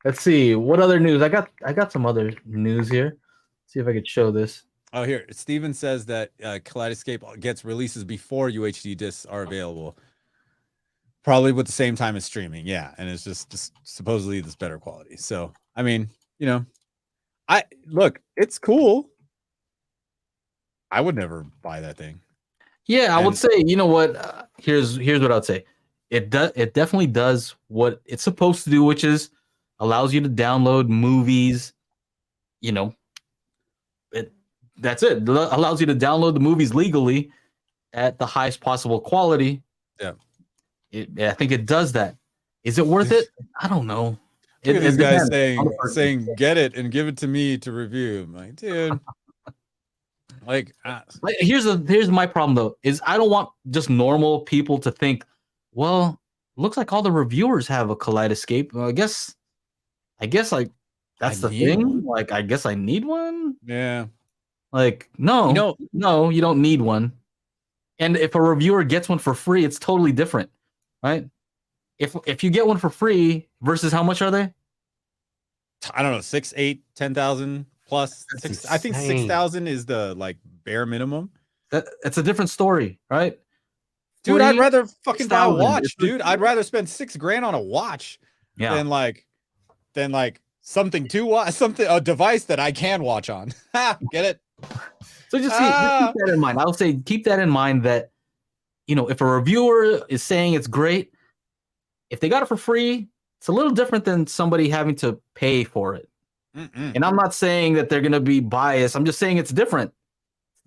Let's see. What other news? I got some other news here. See if I could show this. Oh, here. Steven says that Kaleidescape gets releases before UHD discs are available. Probably with the same time as streaming. Yeah. And it's just supposedly this better quality. So, I mean, it's cool. I would never buy that thing. Yeah, I would say, you know what? Here's what I'd say. It definitely does what it's supposed to do, which is allows you to download movies. That's it. It allows you to download the movies legally at the highest possible quality. Yeah. I think it does that. Is it worth it? I don't know. Look at this guy saying, get it and give it to me to review. I'm like, dude. Here's my problem though, is I don't want just normal people to think, well, looks like all the reviewers have a Kaleidescape. Well, I guess like that's the thing. Like, I guess I need one. Yeah. Like, no, you don't need one. And if a reviewer gets one for free, it's totally different, right? If you get one for free versus how much are they? I don't know, 6, 8, 10,000 plus. I think 6,000 is the like bare minimum. It's a different story, right? Dude, I'd rather fucking buy a watch, dude. I'd rather spend $6,000 on a watch than like something to watch, a device that I can watch on. Get it? So just keep that in mind. I would say keep that in mind that, if a reviewer is saying it's great, if they got it for free, it's a little different than somebody having to pay for it. And I'm not saying that they're going to be biased. I'm just saying it's different.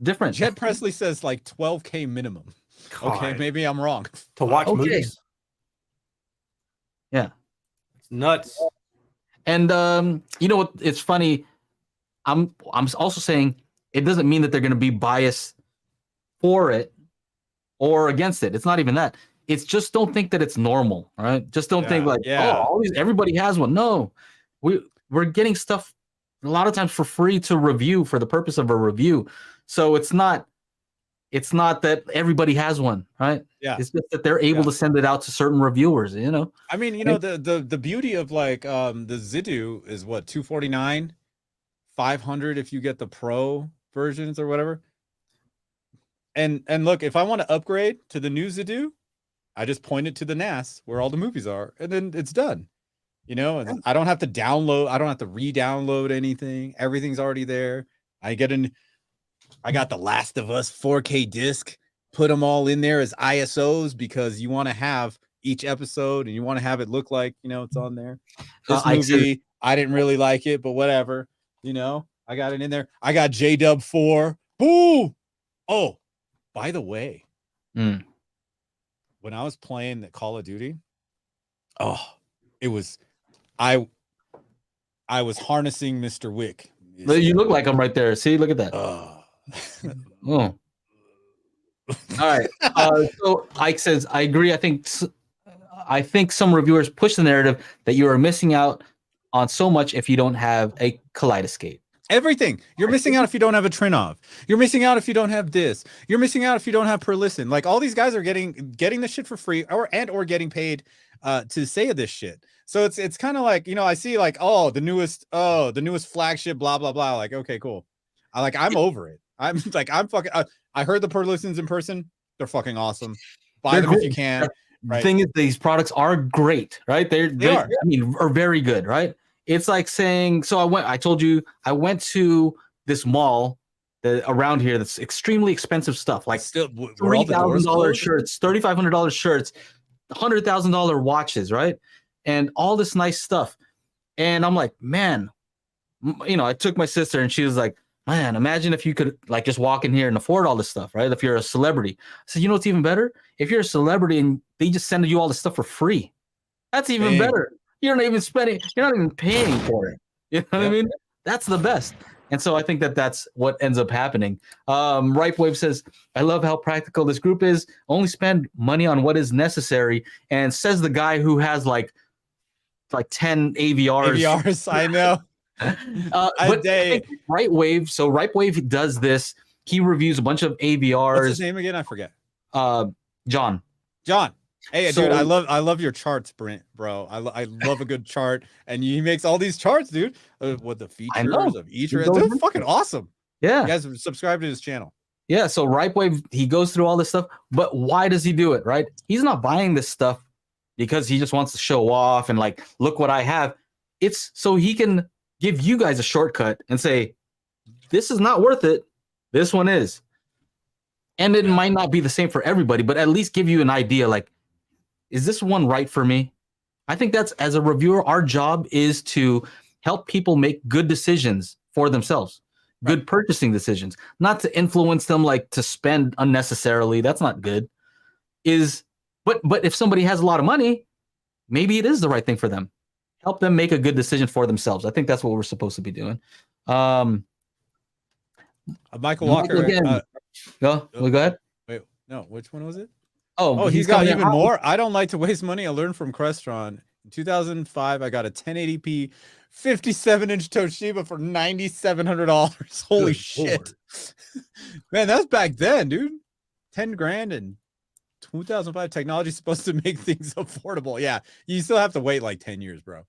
Jet Presley says like 12K minimum. God. Okay, maybe I'm wrong. To watch movies. Yeah. It's nuts. And you know what? It's funny. I'm also saying it doesn't mean that they're going to be biased for it or against it. It's not even that. It's just don't think that it's normal, right? Just don't think like, everybody has one. No, we're getting stuff a lot of times for free to review for the purpose of a review. So it's not that everybody has one, right? Yeah. It's just that they're able to send it out to certain reviewers, I mean, the beauty of like the Zidoo is what, $249, $500 if you get the pro versions or whatever. And look, if I want to upgrade to the new Zidoo, I just point it to the NAS where all the movies are, and then it's done. And I don't have to download, I don't have to re-download anything. Everything's already there. I got the Last of Us 4K disc, put them all in there as ISOs because you want to have each episode and you want to have it look like, it's on there. This movie, I didn't really like it, but whatever, I got it in there. I got JDub 4. Boo! Oh, by the way, when I was playing the Call of Duty, oh, it was I was harnessing Mr. Wick. You look like him right there. See, look at that. Oh. All right. So Ike says, I agree. I think some reviewers push the narrative that you are missing out on so much if you don't have a Kaleidescape. Everything. You're missing out if you don't have a Trinov. You're missing out if you don't have this. You're missing out if you don't have per listen. Like all these guys are getting this shit for free or getting paid to say this shit. So it's kind of like, you know, I see like, the newest flagship, blah, blah, blah. Like, okay, cool. I'm over it. I'm fucking, I heard the per listens in person. They're fucking awesome. Buy them if you can. Right? The thing is, these products are great, right? They are. I mean, are very good, right? It's like saying, so I told you, I went to this mall around here that's extremely expensive stuff, like still $3,000 shirts, $3,500 shirts, $100,000 watches, right? And all this nice stuff. And I'm like, man, you know, I took my sister and she was like, man, imagine if you could like just walk in here and afford all this stuff, right? If you're a celebrity. I said, you know what's even better? If you're a celebrity and they just send you all this stuff for free, that's even better. You're not even spending, you're not even paying for it. You know what I mean? That's the best. And so I think that's what ends up happening. Ripe Wave says, I love how practical this group is. Only spend money on what is necessary. And says the guy who has like 10 AVRs. AVRs, I know. But Ripe Wave, so Ripe Wave does this. He reviews a bunch of AVRs. What's his name again? I forget. John. Hey, dude, I love your charts, Brent, bro. I love a good chart, and he makes all these charts, dude. What the features of each, they're fucking awesome. Yeah, you guys subscribe to his channel. Yeah, so Ripe Wave, he goes through all this stuff, but why does he do it? Right? He's not buying this stuff because he just wants to show off and like, look what I have. It's so he can give you guys a shortcut and say, this is not worth it. This one is. And it might not be the same for everybody, but at least give you an idea like, is this one right for me? I think that's, as a reviewer, our job is to help people make good decisions for themselves, good purchasing decisions, not to influence them like to spend unnecessarily. That's not good. But if somebody has a lot of money, maybe it is the right thing for them. Help them make a good decision for themselves. I think that's what we're supposed to be doing. Michael Walker. Again. Go ahead. Wait, no, which one was it? Oh, he's got even more. I don't like to waste money. I learned from Crestron. In 2005, I got a 1080p 57-inch Toshiba for $9,700. Holy shit. Man, that's back then, dude. 10 grand in 2005. Technology's supposed to make things affordable. Yeah, you still have to wait like 10 years, bro.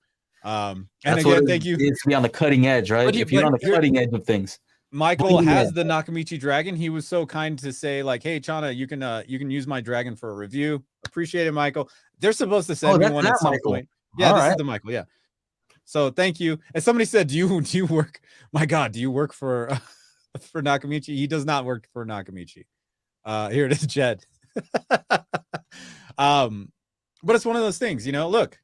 And again, thank you. It's to be on the cutting edge, right? If you're on the cutting edge of things. Michael has the Nakamichi Dragon. He was so kind to say, like, "Hey, Chana, you can use my dragon for a review." Appreciate it, Michael. They're supposed to send me one at some point. Yeah, this is the Michael. Yeah. So thank you. And somebody said, "Do you work? My God, do you work for Nakamichi?" He does not work for Nakamichi. Here it is, Jed. But it's one of those things, you know. Look.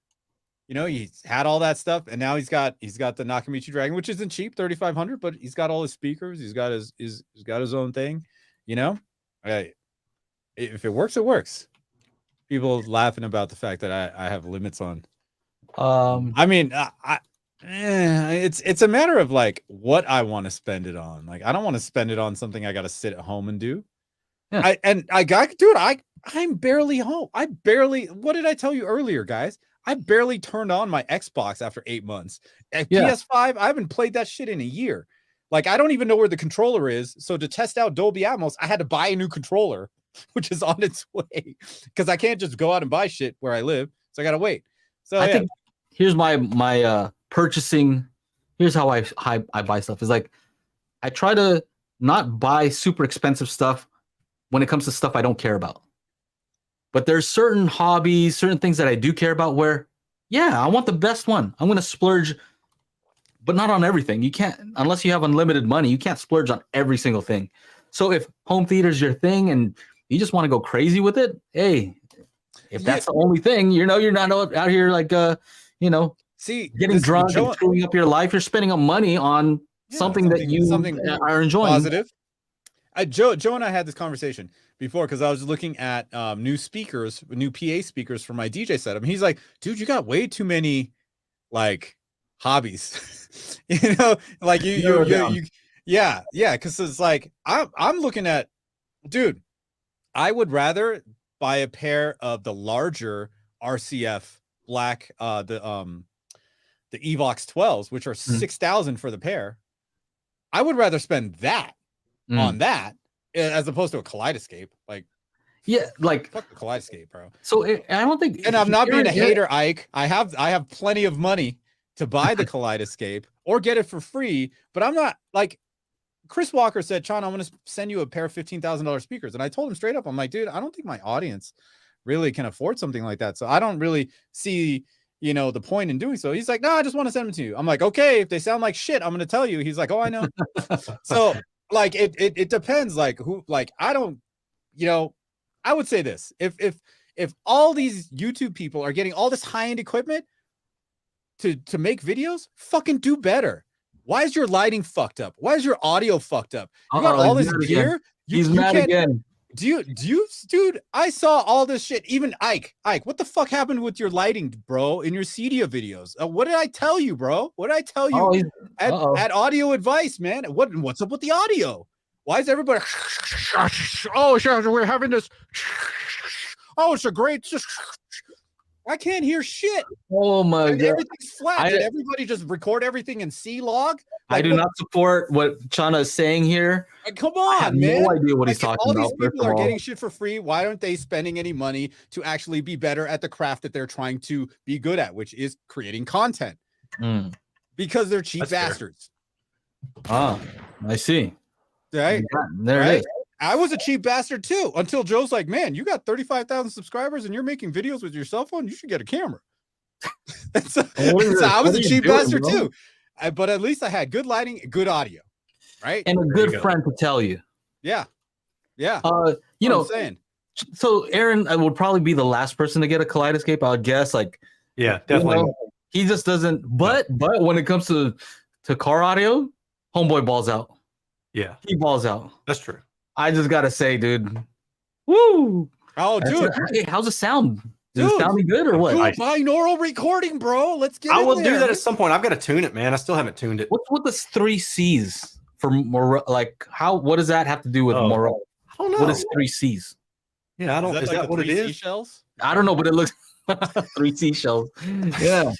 You know, he's had all that stuff, and now he's got the Nakamichi Dragon, which isn't cheap, $3,500, but he's got all his speakers, he's got his own thing, you know. If it works, it works. People laughing about the fact that I have limits on. I mean, it's a matter of like what I want to spend it on. Like, I don't want to spend it on something I got to sit at home and do. Yeah. I'm barely home. What did I tell you earlier, guys? I barely turned on my Xbox after 8 months. At PS5, I haven't played that shit in a year. Like, I don't even know where the controller is. So to test out Dolby Atmos, I had to buy a new controller, which is on its way because I can't just go out and buy shit where I live. So I got to wait. So I think here's my purchasing. Here's how I buy stuff. Is like, I try to not buy super expensive stuff when it comes to stuff I don't care about. But there's certain hobbies, certain things that I do care about where, I want the best one. I'm going to splurge, but not on everything. You can't, unless you have unlimited money, you can't splurge on every single thing. So if home theater is your thing and you just want to go crazy with it, hey, if that's the only thing, you know, you're not out here like, getting drunk and screwing up your life. You're spending up money on something that you are enjoying. Positive. Joe and I had this conversation. before because I was looking at new PA speakers for my DJ setup. And he's like, dude, you got way too many like hobbies. You know, like you yeah, because it's like I'm looking at, dude, I would rather buy a pair of the larger RCF black the Evox 12s, which are 6,000 for the pair. I would rather spend that on that as opposed to a Kaleidescape. Like, yeah, like fuck the Kaleidescape, bro. So I don't think, and I'm not being a hater, Ike. I have plenty of money to buy the Kaleidescape or get it for free, but I'm not like Chris Walker said, Sean, I want to send you a pair of $15,000 speakers. And I told him straight up, I'm like, dude, I don't think my audience really can afford something like that. So I don't really see, you know, the point in doing so. He's like, no, I just want to send them to you. I'm like, okay, if they sound like shit, I'm going to tell you. He's like, oh, I know. So like, it depends. Like who, like, I don't, you know, I would say this, if all these YouTube people are getting all this high-end equipment to make videos, fucking do better. Why is your lighting fucked up? Why is your audio fucked up? You got all this gear. He's mad again. Do you, dude? I saw all this shit. Even Ike, what the fuck happened with your lighting, bro? In your Cydia videos? What did I tell you, bro? What did I tell you at Audio Advice, man? What's up with the audio? Why is everybody? Oh, sure, we're having this. Oh, it's a great. I can't hear shit. Oh my god, everything's flat. Did everybody just record everything in C-Log? Like, I do not support what Chana is saying here. Come on, I have man. No idea what he's talking about. All these people are getting shit for free. Why aren't they spending any money to actually be better at the craft that they're trying to be good at, which is creating content? Because they're cheap bastards. Ah, I see. Right? Yeah, there it is. I was a cheap bastard too, until Joe's like, man, you got 35,000 subscribers and you're making videos with your cell phone. You should get a camera. So I was a cheap bastard too. But at least I had good lighting, good audio, right? And a good friend to tell you. Yeah. Yeah. You know, I'm saying. So Aaron would probably be the last person to get a Kaleidescape, I would guess. Like, yeah, definitely. You know, he just doesn't, but when it comes to car audio, homeboy balls out. Yeah. He balls out. That's true. I just gotta say, dude. Woo! Oh, dude. Hey, how's it sound? Is it sounding good or what? Binaural recording, bro. Let's get it. I will do that at some point. I've got to tune it, man. I still haven't tuned it. What's with this 3 C's for more? Like, what does that have to do with moral? I don't know. What is 3 C's? Yeah, I don't. Is that what it is? Seashells? I don't know, but it looks 3 seashells. Yeah.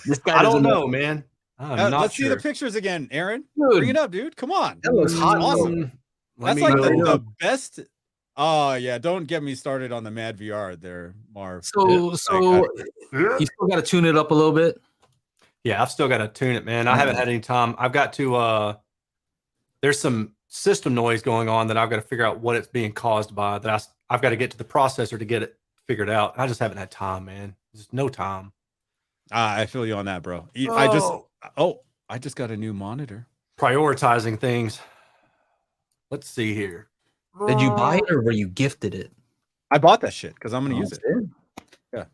This guy I don't know, man. Let's see the pictures again, Aaron. Dude, bring it up, dude. Come on. That looks hot. Awesome. That's like the best. Oh yeah, don't get me started on the Mad VR there, Marv. So you still got to tune it up a little bit. Yeah, I've still got to tune it, man. I haven't had any time. I've got to. There's some system noise going on that I've got to figure out what it's being caused by. That I've got to get to the processor to get it figured out. I just haven't had time, man. There's no time. I feel you on that, bro. I just got a new monitor. Prioritizing things. Let's see here. Did you buy it or were you gifted it? I bought that shit because I'm going to use it. Yeah.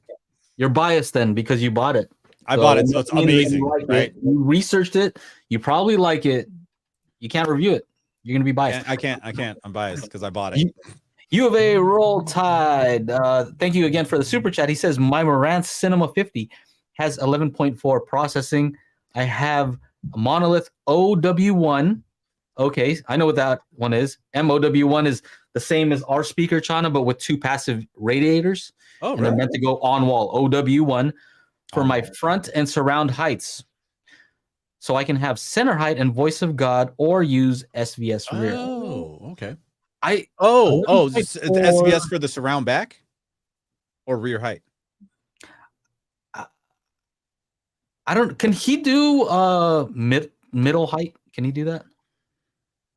You're biased then because you bought it. I bought it, so it's amazing, right? You researched it. You probably like it. You can't review it. You're going to be biased. I can't. I'm biased because I bought it. U of A Roll Tide. Thank you again for the super chat. He says, my Marantz Cinema 50 has 11.4 processing. I have a Monolith OW1. Okay, I know what that one is. MOW1 is the same as our speaker, Chana, but with 2 passive radiators. Oh, and they're meant to go on wall. OW1 for my front and surround heights. So I can have center height and voice of God or use SVS rear. Oh, okay. It's SVS for the surround back or rear height? I don't. Can he do middle height? Can he do that?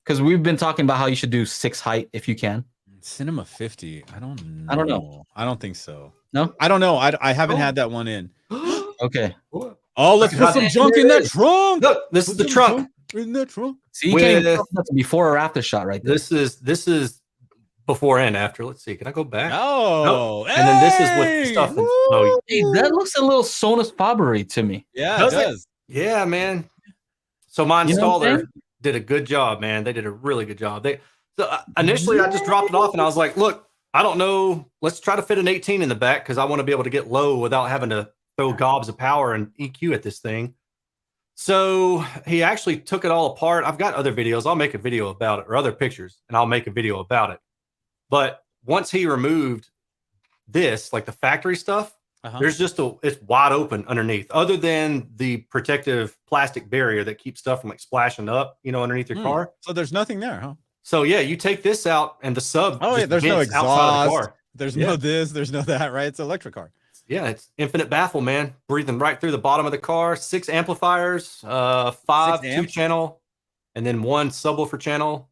Because we've been talking about how you should do 6 height if you can. Cinema 50. I don't know. I don't know. I don't think so. No, I don't know. I haven't had that one in. Okay. Oh, let's put some junk in that trunk. Look, this is the trunk. In the trunk. See, you can't even tell that's a before or after shot right there. This is before and after. Let's see. Can I go back? Oh, and then this is with stuff. Hey, that looks a little Sonus Fabre to me. Yeah, it does. Yeah, man. So my installer did a good job, man. They did a really good job. So initially, I just dropped it off, and I was like, "Look, I don't know. Let's try to fit an 18 in the back because I want to be able to get low without having to throw gobs of power and EQ at this thing." So he actually took it all apart. I've got other videos. I'll make a video about it, or other pictures, and I'll make a video about it. But once he removed this, like the factory stuff, there's just it's wide open underneath, other than the protective plastic barrier that keeps stuff from like splashing up, underneath your car. So there's nothing there, huh? So yeah, you take this out and the sub. Oh yeah, there's no exhaust. Outside of the car. There's no this. There's no that. Right? It's an electric car. Yeah, it's infinite baffle, man. Breathing right through the bottom of the car. 6 amplifiers, 5 2-channel, and then 1 subwoofer channel.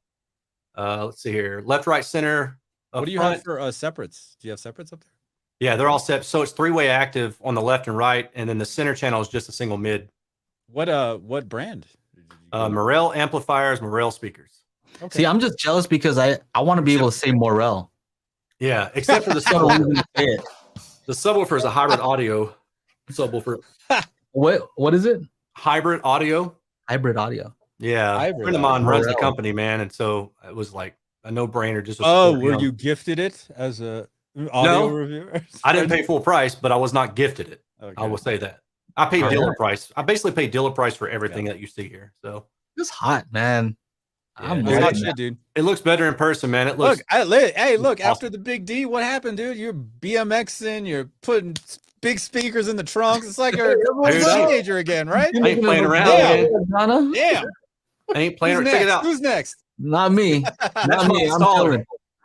Let's see here, left, right, center. What do you have for separates? Do you have separates up there? Yeah, they're all set. So it's 3-way active on the left and right, and then the center channel is just a single mid. What brand? Morel amplifiers, Morel speakers. Okay. See, I'm just jealous because I want to be able to say Morel. Yeah, except for the subwoofer. The subwoofer is a hybrid audio subwoofer. What is it? Hybrid audio. Hybrid audio. Yeah, a friend of mine runs the company, man, and so it was like a no-brainer. Just were you gifted it as a audio reviewer? I didn't pay full price, but I was not gifted it. Okay. I will say that. I paid dealer price. I basically paid dealer price for everything that you see here. So it's hot, man. It's hot shit, dude. It looks better in person, man. It looks. Look, after the big D, what happened, dude? You're BMXing. You're putting big speakers in the trunks. It's like a teenager again, right? I ain't playing around. Yeah. I ain't playing around. Check it out. Who's next? Not me. Not me.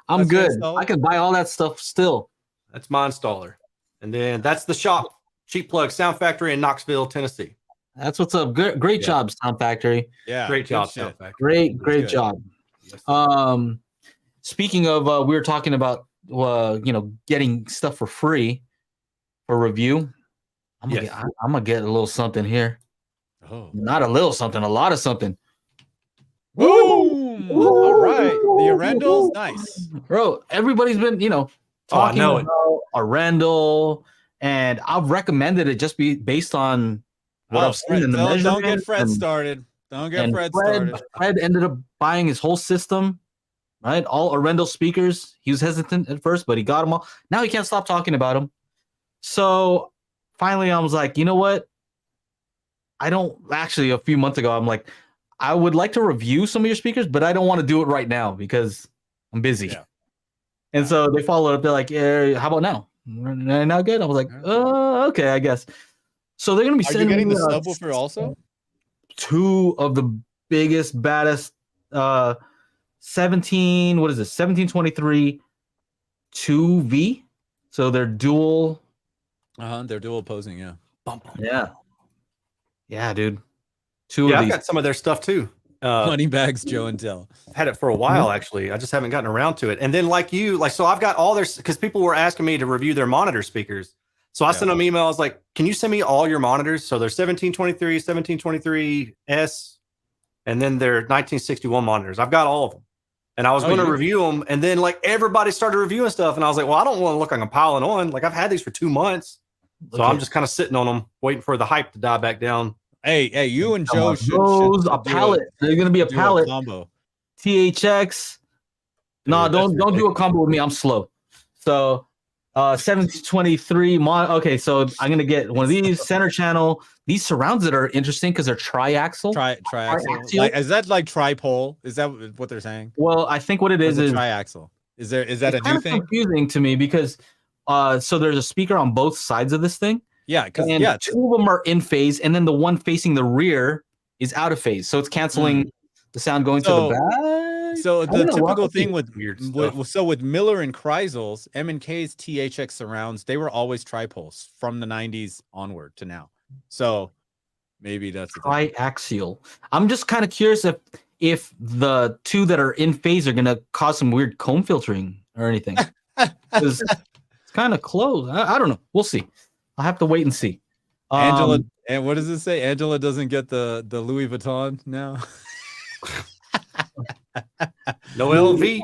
I'm good. I can buy all that stuff still. That's my installer. And then that's the shop. Cheap Plug Sound Factory in Knoxville, Tennessee. That's what's up. Great job, Sound Factory. Yeah. Great job, Sound Factory. Great job. Speaking of, we were talking about, getting stuff for free for review. I'm gonna get a little something here. Oh, not a little something, a lot of something. Boom! All right, the Arendals, nice, bro. Everybody's been, talking about Arendal, and I've recommended it just based on what I've seen in the measurement. Don't get Fred started. Don't get Fred started. Fred ended up buying his whole system, right? All Arendal speakers. He was hesitant at first, but he got them all. Now he can't stop talking about them. So finally, I was like, you know what? A few months ago, I'm like, I would like to review some of your speakers, but I don't want to do it right now because I'm busy. Yeah. And so they followed up. They're like, how about now? Now good? I was like, okay, I guess. So they're going to be sending getting the subwoofer also? 2 of the biggest, baddest 1723 2V. So they're dual. They're dual opposing, yeah. Yeah, dude. 2 of these. I've got some of their stuff too. Money bags, Joe and Tell. I've had it for a while, actually. I just haven't gotten around to it. And then so I've got all their, because people were asking me to review their monitor speakers. So I sent them emails like, can you send me all your monitors? So they're 1723, 1723S, and then they're 1961 monitors. I've got all of them. And I was going to review them. And then everybody started reviewing stuff. And I was like, well, I don't want to look like I'm piling on. Like I've had these for 2 months. So I'm just kind of sitting on them, waiting for the hype to die back down. Hey, you and Joe should a pallet. They're gonna be a pallet combo. THX. No, don't do a combo with me. I'm slow. So 1723 okay, so I'm gonna get one of these center channel. These surrounds that are interesting because they're triaxial. Triaxial. Like, is that like tripole? Is that what they're saying? Well, I think what it is triaxial. Is that a new thing? Confusing to me because so there's a speaker on both sides of this thing. Yeah, because 2 of them are in phase, and then the one facing the rear is out of phase, so it's canceling the sound going to the back. So the typical thing with Miller and Kreisels, M&K's THX surrounds, they were always tripoles from the 90s onward to now. So maybe that's triaxial. I'm just kind of curious if the 2 that are in phase are gonna cause some weird comb filtering or anything. It's kind of close. I don't know. We'll see. I'll have to wait and see. Angela, and what does it say? Angela doesn't get the Louis Vuitton now. No LV.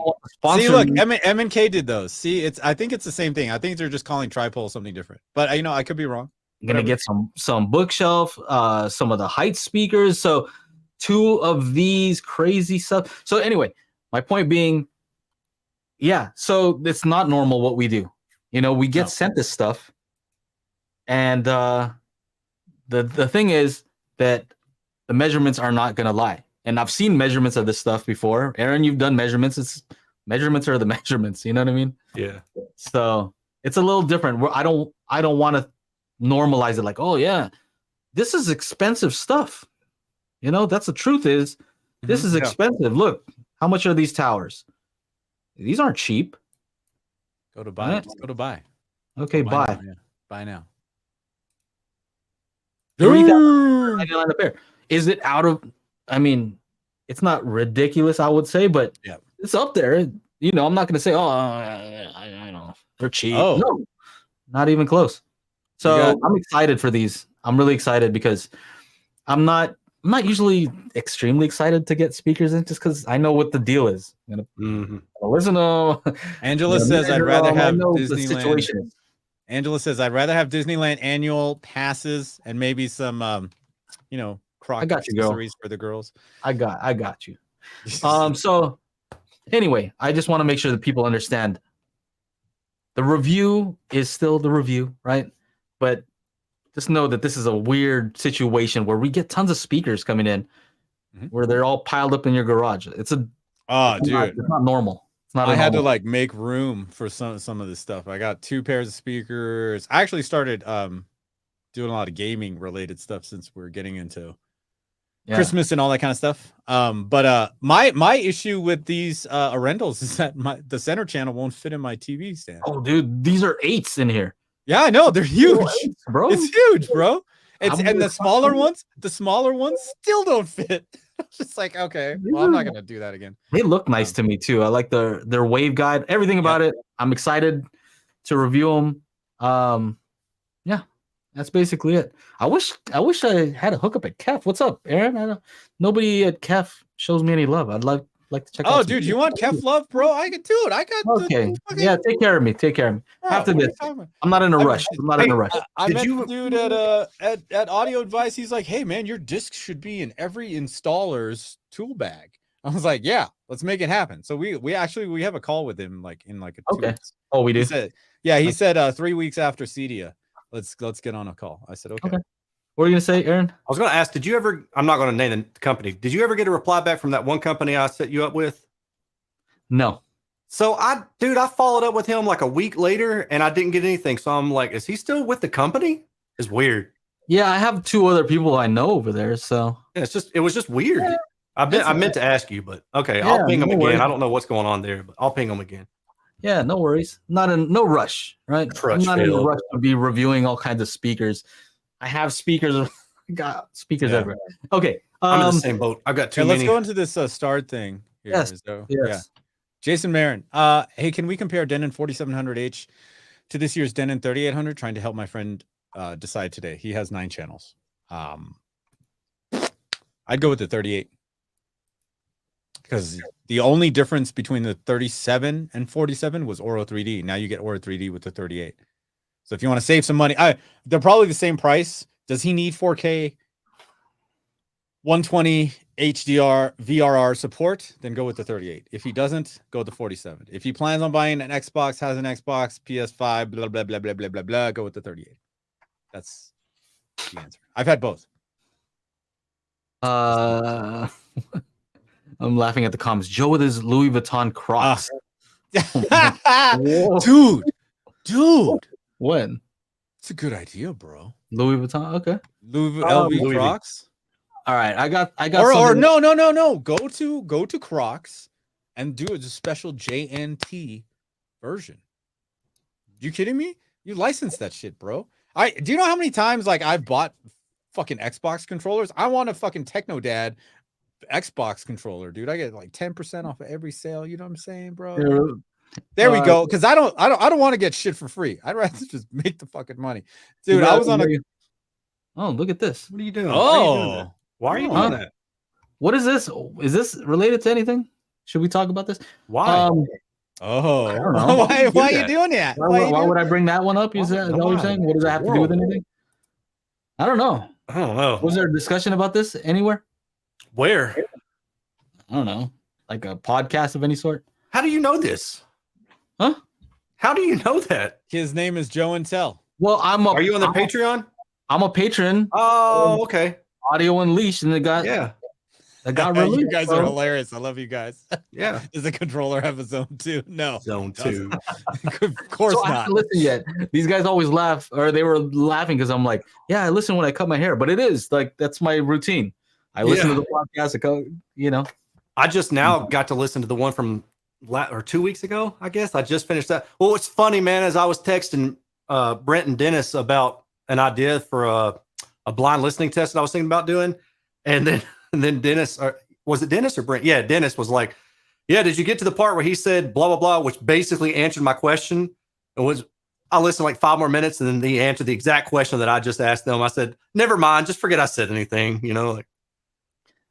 See, look, M&K did those. See, I think it's the same thing. I think they're just calling tripole something different. But I could be wrong. I'm gonna get some bookshelf, some of the height speakers. So 2 of these crazy stuff. So anyway, My point being, yeah, so it's not normal what we do. We get sent this stuff, and the thing is that the measurements are not gonna lie. And I've seen measurements of this stuff before. Aaron, you've done measurements. Measurements are the measurements. You know what I mean? Yeah. So it's a little different. Where I don't want to normalize it like, oh yeah, this is expensive stuff. That's the truth is this is expensive. Look, how much are these towers? These aren't cheap. Go to buy. Just go to buy. Okay, buy. Now, yeah. Buy now. $99 a pair. Is it out of? I mean, it's not ridiculous, I would say, but it's up there. I'm not going to say, oh, I don't know, they're cheap. Oh. No, not even close. So I'm excited for these. I'm really excited because I'm not usually extremely excited to get speakers in just because I know what the deal is. Listen to Angela says I'd rather have Disneyland. Angela says I'd rather have Disneyland annual passes and maybe some Croc accessories for the girls. I got you. So anyway, I just want to make sure that people understand the review is still the review, right? But just know that this is a weird situation where we get tons of speakers coming in where they're all piled up in your garage. It's not normal. It's not. I had to make room for some of this stuff. I got 2 pairs of speakers. I actually started doing a lot of gaming related stuff since we're getting into Christmas and all that kind of stuff. But my issue with these Arendals is that the center channel won't fit in my TV stand. Oh, dude, these are 8s in here. Yeah, I know they're huge, 8s, bro. It's huge, bro. And the smaller ones still don't fit. Just like, okay, well, I'm not gonna do that again. They look nice to me too. I like their wave guide, everything about it. I'm excited to review them. That's basically it. I wish I had a hookup at Kef. What's up, Aaron? Nobody at Kef shows me any love. I'd like to check out. Oh, dude, you want Kef love, bro? I got. Okay. Take care of me. Bro, after this, I'm not in a rush. I met the dude at Audio Advice. He's like, hey man, your disc should be in every installer's tool bag. I was like, yeah, let's make it happen. So we have a call with him in 2 weeks. Oh, we do. He said 3 weeks after Cedia. Let's get on a call. I said, okay. What are you gonna say, Aaron? I was gonna ask, did you ever? I'm not gonna name the company. Did you ever get a reply back from that one company I set you up with? No. So I followed up with him like a week later, and I didn't get anything. So I'm like, is he still with the company? It's weird. Yeah, I have 2 other people I know over there. So yeah, it was just weird. I meant to ask you, but okay, I'll ping him again. Worries. I don't know what's going on there, but I'll ping him again. Yeah, no worries. No rush, right? I'm not in a rush to be reviewing all kinds of speakers. I have speakers. I got speakers everywhere. Okay. I'm in the same boat. I've got too many. Let's go into this start thing here. Yes. Yeah. Jason Marin. Hey, can we compare Denon 4700H to this year's Denon 3800? Trying to help my friend decide today. He has 9 channels. I'd go with the 38. Because the only difference between the 37 and 47 was Oro 3D. Now you get Oro 3D with the 38. So if you want to save some money, they're probably the same price. Does he need 4K 120 HDR VRR support? Then go with the 38. If he doesn't, go with the 47. If he plans on buying an Xbox, has an Xbox, PS5, blah, blah, blah, blah, blah, blah, blah, go with the 38. That's the answer. I've had both. I'm laughing at the comments. Joe with his Louis Vuitton Crocs. Dude. When? It's a good idea, bro. Louis Vuitton. Okay. LV Crocs. All right. I got. Or no. Go to Crocs, and do a special JNT version. You kidding me? You license that shit, bro. Do you know how many times I've bought fucking Xbox controllers? I want a fucking Techno Dad Xbox controller, dude. I get 10% off of every sale. You know what I'm saying, bro? Yeah. There we go. Because I don't want to get shit for free. I'd rather just make the fucking money, dude. I was on a. Oh, look at this. What are you doing? Oh, why are you doing that? What is this? Is this related to anything? Should we talk about this? Why? I don't know. Why are you doing that? Why would I bring that one up? Is that what you're saying? What does that have to do with anything? I don't know. Was there a discussion about this anywhere? Where? I don't know. like a podcast of any sort? How do you know this? Huh? How do you know that? His name is Joe and Tell. Well, Are you on the Patreon? I'm a patron. Oh, okay. Audio Unleashed, and it got released. You guys are hilarious. I love you guys. Yeah. Does the controller have a zone 2? No. Zone 2. Of course So I not. haven't listened yet. These guys always laugh, or they were laughing because I'm like, yeah, I listen when I cut my hair, but it is like that's my routine. I listen to the podcast. I just now got to listen to the one from 2 weeks ago, I guess. I just finished that. Well, what's funny, man, is I was texting Brent and Dennis about an idea for a blind listening test that I was thinking about doing. And then Dennis, or was it Dennis or Brent? Yeah, Dennis was like, yeah, did you get to the part where he said blah, blah, blah, which basically answered my question? I listened like 5 more minutes, and then he answered the exact question that I just asked them. I said, never mind, just forget I said anything, like.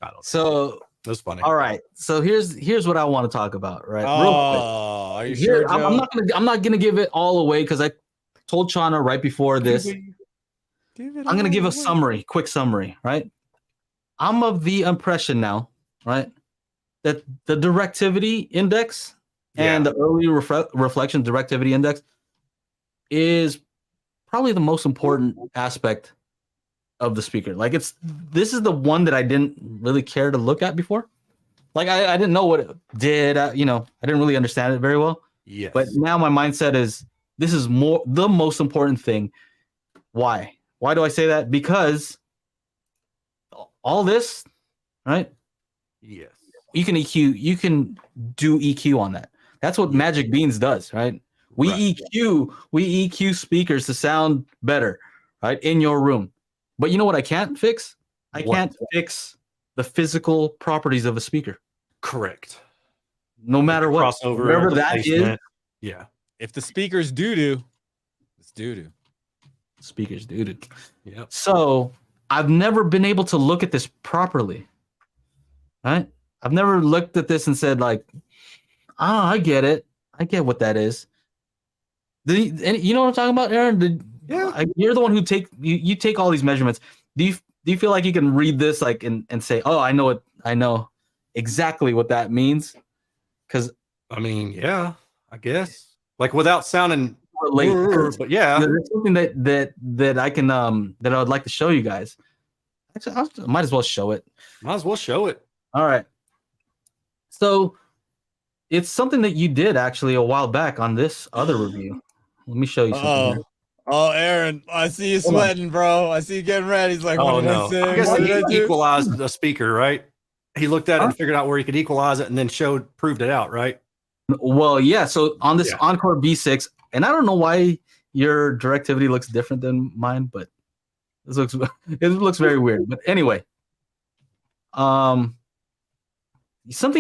I don't know. So that's funny. All right. So here's what I want to talk about, right? Oh, are you sure, Joe? I'm not gonna give it all away because I told Chana right before this. I'm gonna give a quick summary, right? I'm of the impression now, right, that the directivity index and the early reflection directivity index is probably the most important aspect of the speaker. Like this is the one that I didn't really care to look at before. Like I didn't know what it did. I didn't really understand it very well. Yes. But now my mindset is this is the most important thing. Why? Why do I say that? Because all this, right? Yes. You can EQ. You can do EQ on that. That's what Magic Beans does, right? We EQ speakers to sound better, right, in your room. But you know what I can't fix? I can't fix the physical properties of a speaker. Correct. No matter what. Crossover. Whatever that is. Yeah. If the speaker's doo-doo, it's doo-doo. Speakers doo-doo. Yeah. So I've never been able to look at this properly. Right? I've never looked at this and said, like, I get it. I get what that is. You know what I'm talking about, Aaron? You're the one who you take all these measurements. Do you feel like you can read this like and say, oh, I know exactly what that means? Because I mean, yeah, I guess like without sounding late, but yeah, there's something that I can that I would like to show you guys. Actually, I might as well show it. Might as well show it. All right. So it's something that you did actually a while back on this other review. Let me show you something. Oh, Aaron, I see you sweating, bro. I see you getting red. He's like, what did I say? I guess What he did I do? equalized the speaker, right? He looked at it and figured out where he could equalize it and then proved it out, right? Well, yeah. So on this Encore B6, and I don't know why your directivity looks different than mine, but it looks very weird. But anyway, something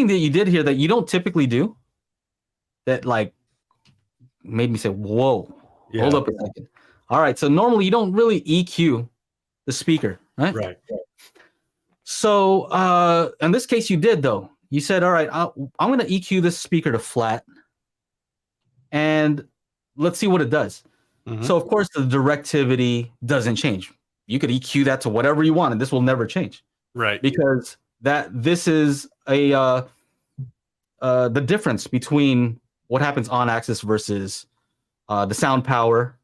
that you did here that you don't typically do that like made me say, whoa, hold up a second. All right. So normally you don't really EQ the speaker, right? Right. So in this case you did though. You said, all right, I'm going to EQ this speaker to flat and let's see what it does. Mm-hmm. So of course the directivity doesn't change. You could EQ that to whatever you want and this will never change. Right. Because this is the difference between what happens on axis versus the sound power,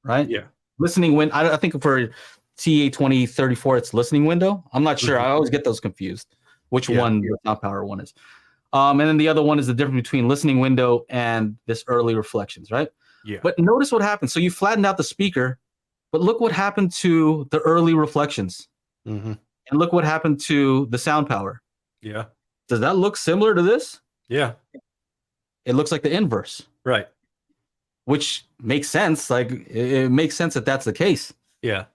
right? Yeah. Listening window. I think for TA2034, it's listening window. I'm not sure. I always get those confused. Which one the sound power one is. And then the other one is the difference between listening window and this early reflections, right? Yeah. But notice what happened. So you flattened out the speaker, but look what happened to the early reflections. Mm-hmm. And look what happened to the sound power. Yeah. Does that look similar to this? Yeah. It looks like the inverse. Right. Which makes sense. Like it makes sense that that's the case. Yeah.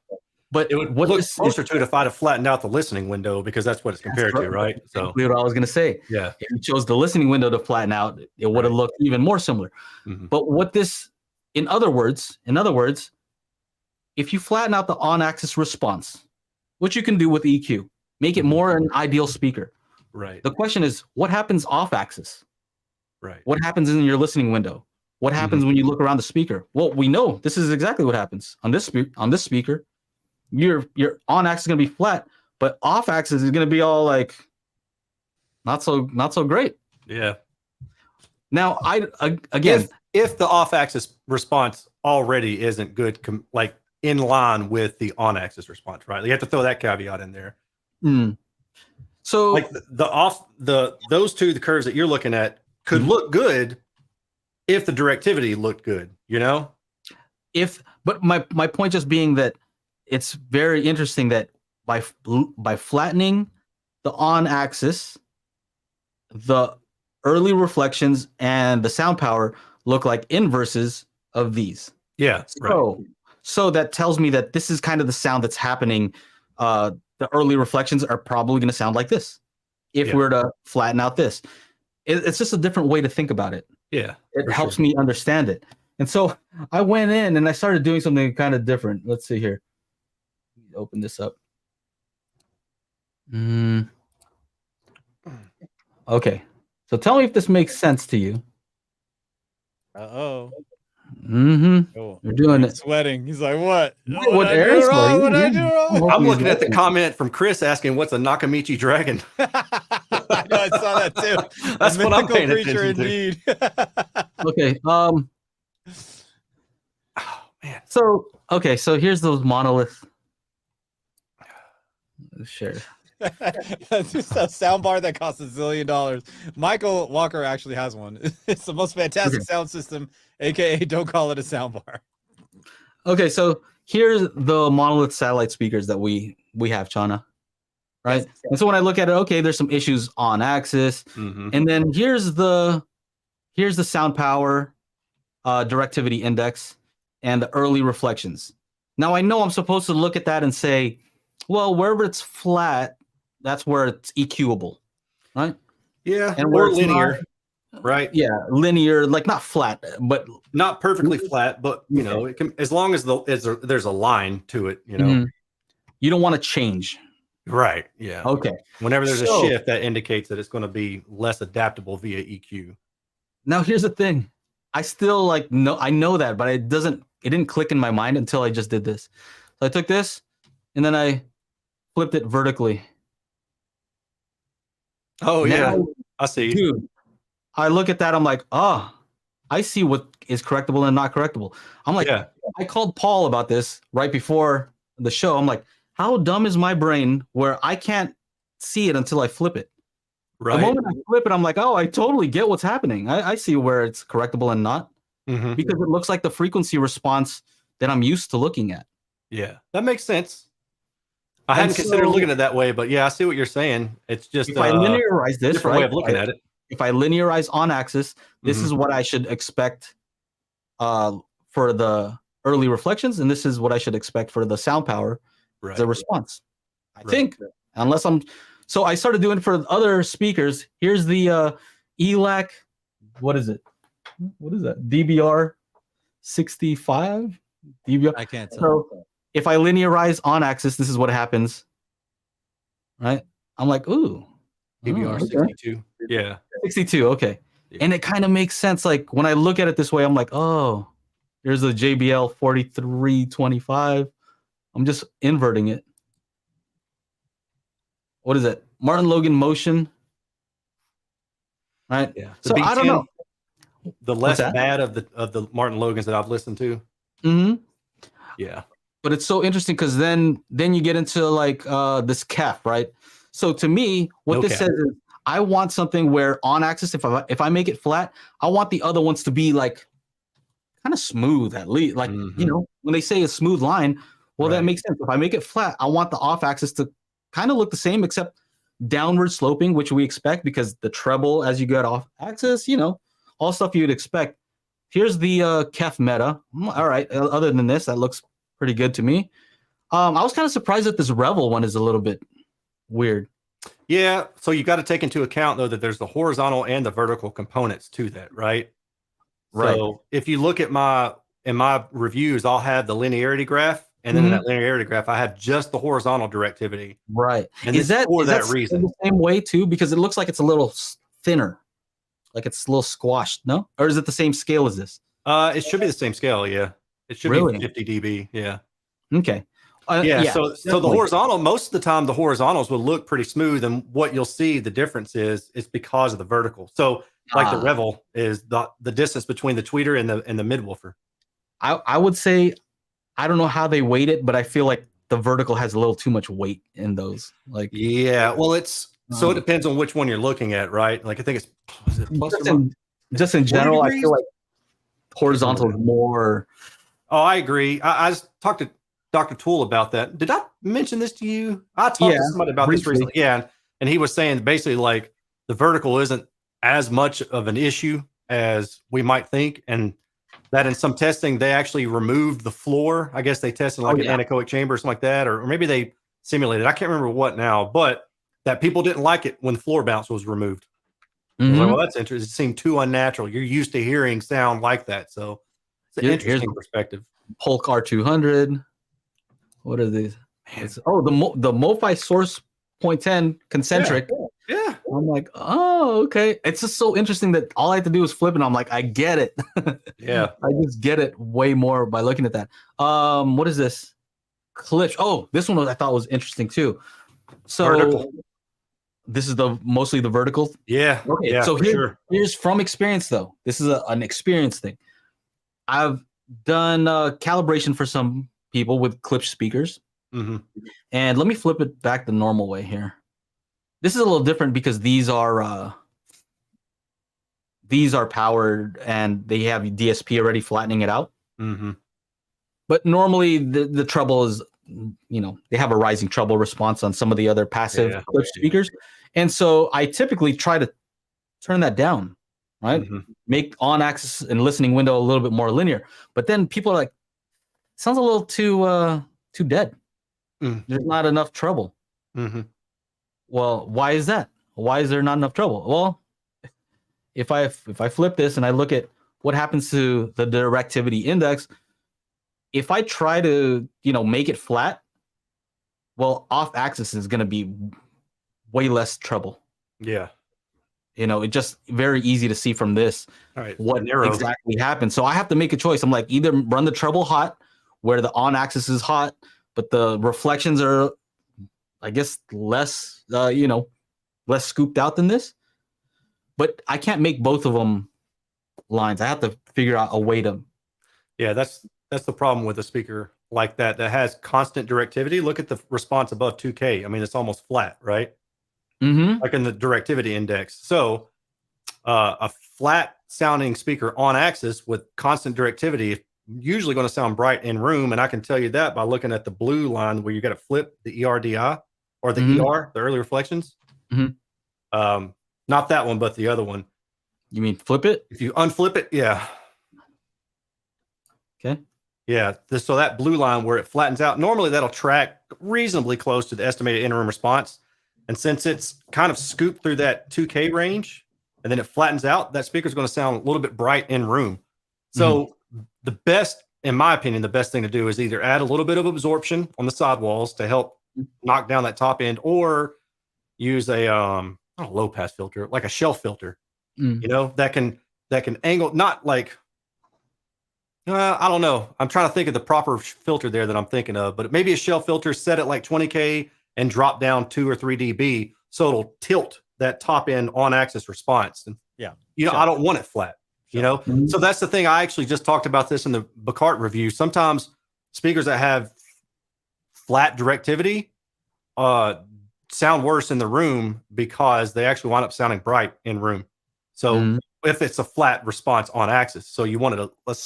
But it would look closer to it if I'd have flattened out the listening window because that's what it's compared to, right? So exactly what I was going to say. Yeah. If you chose the listening window to flatten out, it would have looked even more similar. Mm-hmm. But what this, in other words, if you flatten out the on-axis response, which you can do with EQ, make it more an ideal speaker. Right. The question is, what happens off-axis? Right. What happens in your listening window? What happens when you look around the speaker? Well, we know this is exactly what happens on this speaker. Your on axis is going to be flat, but off axis is going to be all like not so great. Yeah. Now, again, if the off-axis response already isn't good, like in line with the on-axis response, right? You have to throw that caveat in there. So like those two, the curves that you're looking at could look good if the directivity looked good, you know? But my point just being that it's very interesting that by flattening the on-axis, the early reflections and the sound power look like inverses of these. Yeah. So that tells me that this is kind of the sound that's happening. The early reflections are probably going to sound like this if we're to flatten out this. It's just a different way to think about it. Yeah. It helps me understand it. And so I went in and I started doing something kind of different. Let's see here. Open this up. Okay. So tell me if this makes sense to you. Oh. You're doing it. Sweating. He's like, what? What I do wrong? What I do wrong? I'm looking at the comment from Chris asking, "What's a Nakamichi dragon?" I know, I saw that too. That's what I'm paying creature attention indeed. Okay. Oh man. So here's those monolith. Sure. That's just a sound bar that costs $1 zillion. Michael Walker actually has one. It's the most fantastic sound system, aka don't call it a sound bar. Okay, so here's the monolith satellite speakers that we have, Chana. Right? Yes. And so when I look at it, okay, there's some issues on axis. And then here's the sound power, directivity index, and the early reflections. Now I know I'm supposed to look at that and say, well, wherever it's flat, that's where it's EQable, right? Yeah, and or linear, right? Yeah, linear, like not flat, but not perfectly flat, but you know, it can, as long as there's a line to it, you know. You don't want to change. Right. Yeah. Okay. Whenever there's a shift, that indicates that it's going to be less adaptable via EQ. Now here's the thing. I still I know that, but it didn't click in my mind until I just did this. So I took this and then I flipped it vertically. Oh yeah, I see. Dude, I look at that, I'm like, oh, I see what is correctable and not correctable. I'm like, I called Paul about this right before the show. I'm like, how dumb is my brain where I can't see it until I flip it? Right. The moment I flip it, I'm like, oh, I totally get what's happening. I see where it's correctable and not, because it looks like the frequency response that I'm used to looking at. Yeah, that makes sense. I hadn't considered looking at it that way, but yeah, I see what you're saying. It's just if I linearize this, different way of looking at it. If I linearize on axis, this is what I should expect for the early reflections, and this is what I should expect for the sound power, the response. I think, unless I'm. So I started doing for other speakers. Here's the ELAC. What is it? What is that? DBR 65. DBR. I can't tell. So if I linearize on axis, this is what happens. Right? I'm like, ooh. DBR 62. Yeah. 62. Okay. Yeah. And it kind of makes sense. Like when I look at it this way, I'm like, oh, there's a JBL 4325. I'm just inverting it. What is it? Martin Logan Motion. Right? Yeah. So I don't know. The less bad of the Martin Logans that I've listened to. Yeah. But it's so interesting because then you get into like this KEF, right? So to me, what this says is I want something where on axis, if I make it flat, I want the other ones to be like kind of smooth at least. Like, you know, when they say a smooth line, well, that makes sense. If I make it flat, I want the off axis to kind of look the same, except downward sloping, which we expect because the treble as you get off axis, you know, all stuff you'd expect. Here's the KEF meta. All right. Other than this, that looks pretty good to me. I was kind of surprised that this Revel one is a little bit weird. Yeah. So you got to take into account, though, that there's the horizontal and the vertical components to that, right? Right. So if you look at in my reviews, I'll have the linearity graph. And then in that linearity graph, I have just the horizontal directivity. Right. And is that for that reason? The same way, too? Because it looks like it's a little thinner. Like it's a little squashed, no? Or is it the same scale as this? It should be the same scale, yeah. It should be 50 dB, yeah. Okay. Yeah. So the horizontal, most of the time, the horizontals will look pretty smooth, and what you'll see the difference is it's because of the vertical. So like the Revel is the distance between the tweeter and the midwoofer. I would say I don't know how they weight it, but I feel like the vertical has a little too much weight in those. Like yeah, well, it's so it depends on which one you're looking at, right? Like I think it's plus just in general, I feel like horizontal is more. Oh, I agree. I talked to Dr. Toole about that. Did I mention this to you? I talked to somebody about this recently. Yeah. And he was saying basically like the vertical isn't as much of an issue as we might think. And that in some testing, they actually removed the floor. I guess they tested like an anechoic chamber or something like that. Or maybe they simulated. I can't remember what now, but that people didn't like it when the floor bounce was removed. I was like, well, that's interesting. It seemed too unnatural. You're used to hearing sound like that. So it's an interesting perspective. Polk R200. What are these? The MoFi Source 0.10 concentric. Yeah. I'm like, oh, okay. It's just so interesting that all I have to do is flip it. I'm like, I get it. Yeah. I just get it way more by looking at that. What is this? Clips. Oh, this one I thought was interesting too. So vertical. This is mostly the vertical. Yeah. Okay. Yeah, so here's from experience though. This is an experience thing. I've done calibration for some people with Klipsch speakers. And let me flip it back the normal way here. This is a little different because these are powered and they have DSP already flattening it out. But normally the treble is, they have a rising treble response on some of the other passive Klipsch speakers. And so I typically try to turn that down, right? Make on axis and listening window a little bit more linear. But then people are like, sounds a little too dead. There's not enough treble. Well, why is that? Why is there not enough treble? Well, if I flip this and I look at what happens to the directivity index, if I try to, make it flat, well, off axis is going to be way less treble. Yeah. It's just very easy to see from this what exactly happened. So I have to make a choice. I'm like, either run the treble hot where the on axis is hot, but the reflections are, I guess, less, less scooped out than this. But I can't make both of them lines. I have to figure out a way to. Yeah, that's the problem with a speaker like that has constant directivity. Look at the response above 2K. I mean, it's almost flat, right? Like in the directivity index. So a flat sounding speaker on axis with constant directivity is usually going to sound bright in room. And I can tell you that by looking at the blue line where you got to flip the ERDI or the ER, the early reflections. Not that one, but the other one. You mean flip it? If you unflip it, yeah. Okay. Yeah. So that blue line where it flattens out, normally that'll track reasonably close to the estimated in-room response. And since it's kind of scooped through that 2K range and then it flattens out, that speaker is going to sound a little bit bright in room. So the best, in my opinion, the best thing to do is either add a little bit of absorption on the sidewalls to help knock down that top end, or use a low pass filter, like a shelf filter, that can angle, not like, I don't know. I'm trying to think of the proper filter there that I'm thinking of, but maybe a shelf filter set at like 20K and drop down 2 or 3 dB. So it'll tilt that top end on axis response. And I don't want it flat, So that's the thing. I actually just talked about this in the Bacart review. Sometimes speakers that have flat directivity sound worse in the room because they actually wind up sounding bright in room. So if it's a flat response on axis, so you wanted a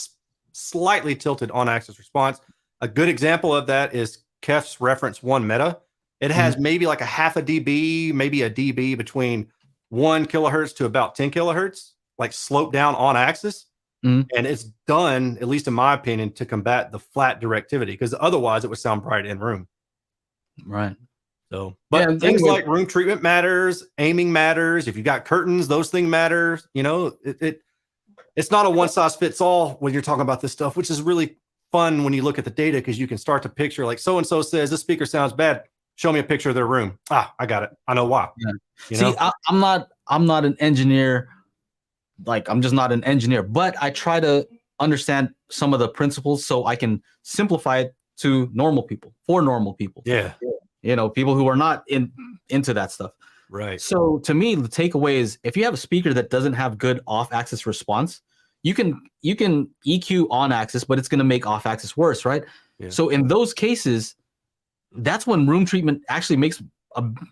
slightly tilted on axis response. A good example of that is Kef's Reference 1 Meta. It has maybe like a half a dB, maybe a dB between 1 kilohertz to about 10 kilohertz, like slope down on axis. And it's done, at least in my opinion, to combat the flat directivity, because otherwise it would sound bright in room. Right. So, but things like room treatment matters, aiming matters. If you got curtains, those things matter. It's not a one size fits all when you're talking about this stuff, which is really fun when you look at the data, because you can start to picture like so-and-so says this speaker sounds bad. Show me a picture of their room. I got it. I know why. See, I'm not an engineer. Like, I'm just not an engineer, but I try to understand some of the principles so I can simplify it to normal people, for normal people. Yeah. You know, people who are not into that stuff. Right. So to me, the takeaway is if you have a speaker that doesn't have good off-axis response, you can EQ on-axis, but it's going to make off-axis worse, right? Yeah. So in those cases, that's when room treatment actually makes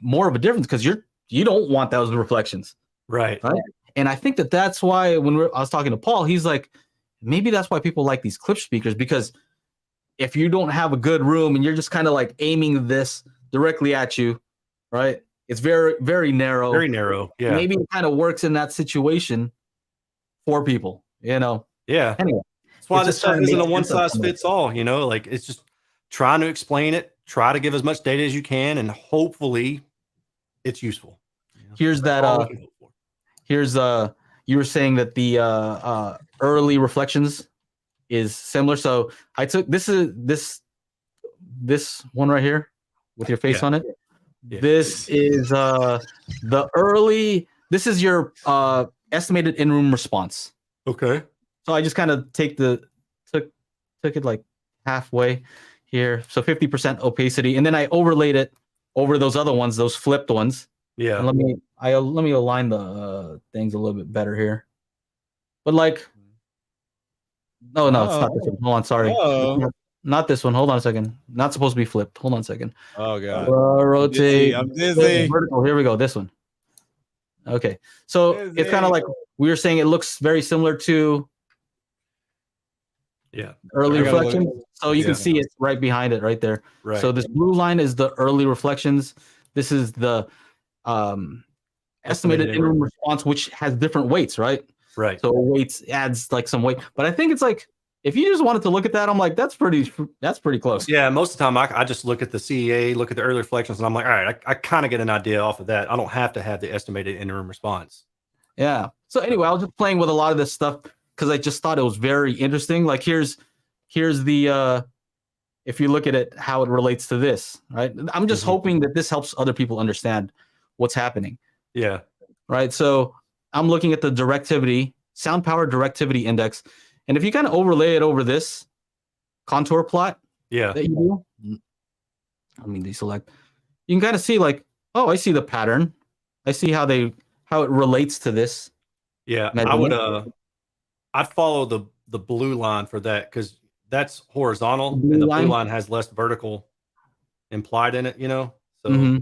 more of a difference because you don't want those reflections, right? And I think that's why when I was talking to Paul, he's like, maybe that's why people like these clip speakers, because if you don't have a good room and you're just kind of like aiming this directly at you, right? It's very, very narrow. Very narrow. Yeah. Maybe it kind of works in that situation for people, you know? Yeah. Anyway. That's why this stuff isn't a one size fits all, you know, like it's just trying to explain it, try to give as much data as you can, and hopefully it's useful. You know? Here's that, you were saying that the early reflections is similar. So I took this one right here with your face on it. Yeah. This is this is your estimated in-room response. Okay. So I just kind of took it like halfway here. So 50% opacity. And then I overlaid it over those other ones, those flipped ones. Yeah. And let me align the things a little bit better here. But like, no, it's not this one. Hold on, sorry. Not this one. Hold on a second. Not supposed to be flipped. Hold on a second. Oh god. Rotate. I'm dizzy. Vertical. Here we go. This one. Okay. So it's kind of like we were saying. It looks very similar to early reflections. So you can see it right behind it, right there. Right. So this blue line is the early reflections. This is the estimated in-room response, which has different weights, right? Right. So weights adds like some weight, but I think it's like if you just wanted to look at that, I'm like that's pretty close. Yeah, most of the time I just look at the CEA, look at the early reflections, and I'm like, all right, I kind of get an idea off of that. I don't have to have the estimated in-room response. Yeah. So anyway, I was just playing with a lot of this stuff because I just thought it was very interesting. Like here's the if you look at it, how it relates to this, right? I'm just hoping that this helps other people understand what's happening. Yeah. Right. So I'm looking at the directivity, sound power directivity index. And if you kind of overlay it over this contour plot that you do, I mean, deselect, you can kind of see like, oh, I see the pattern. I see how it relates to this. Yeah. I'd follow the blue line for that because that's horizontal and the blue line has less vertical implied in it, you know? So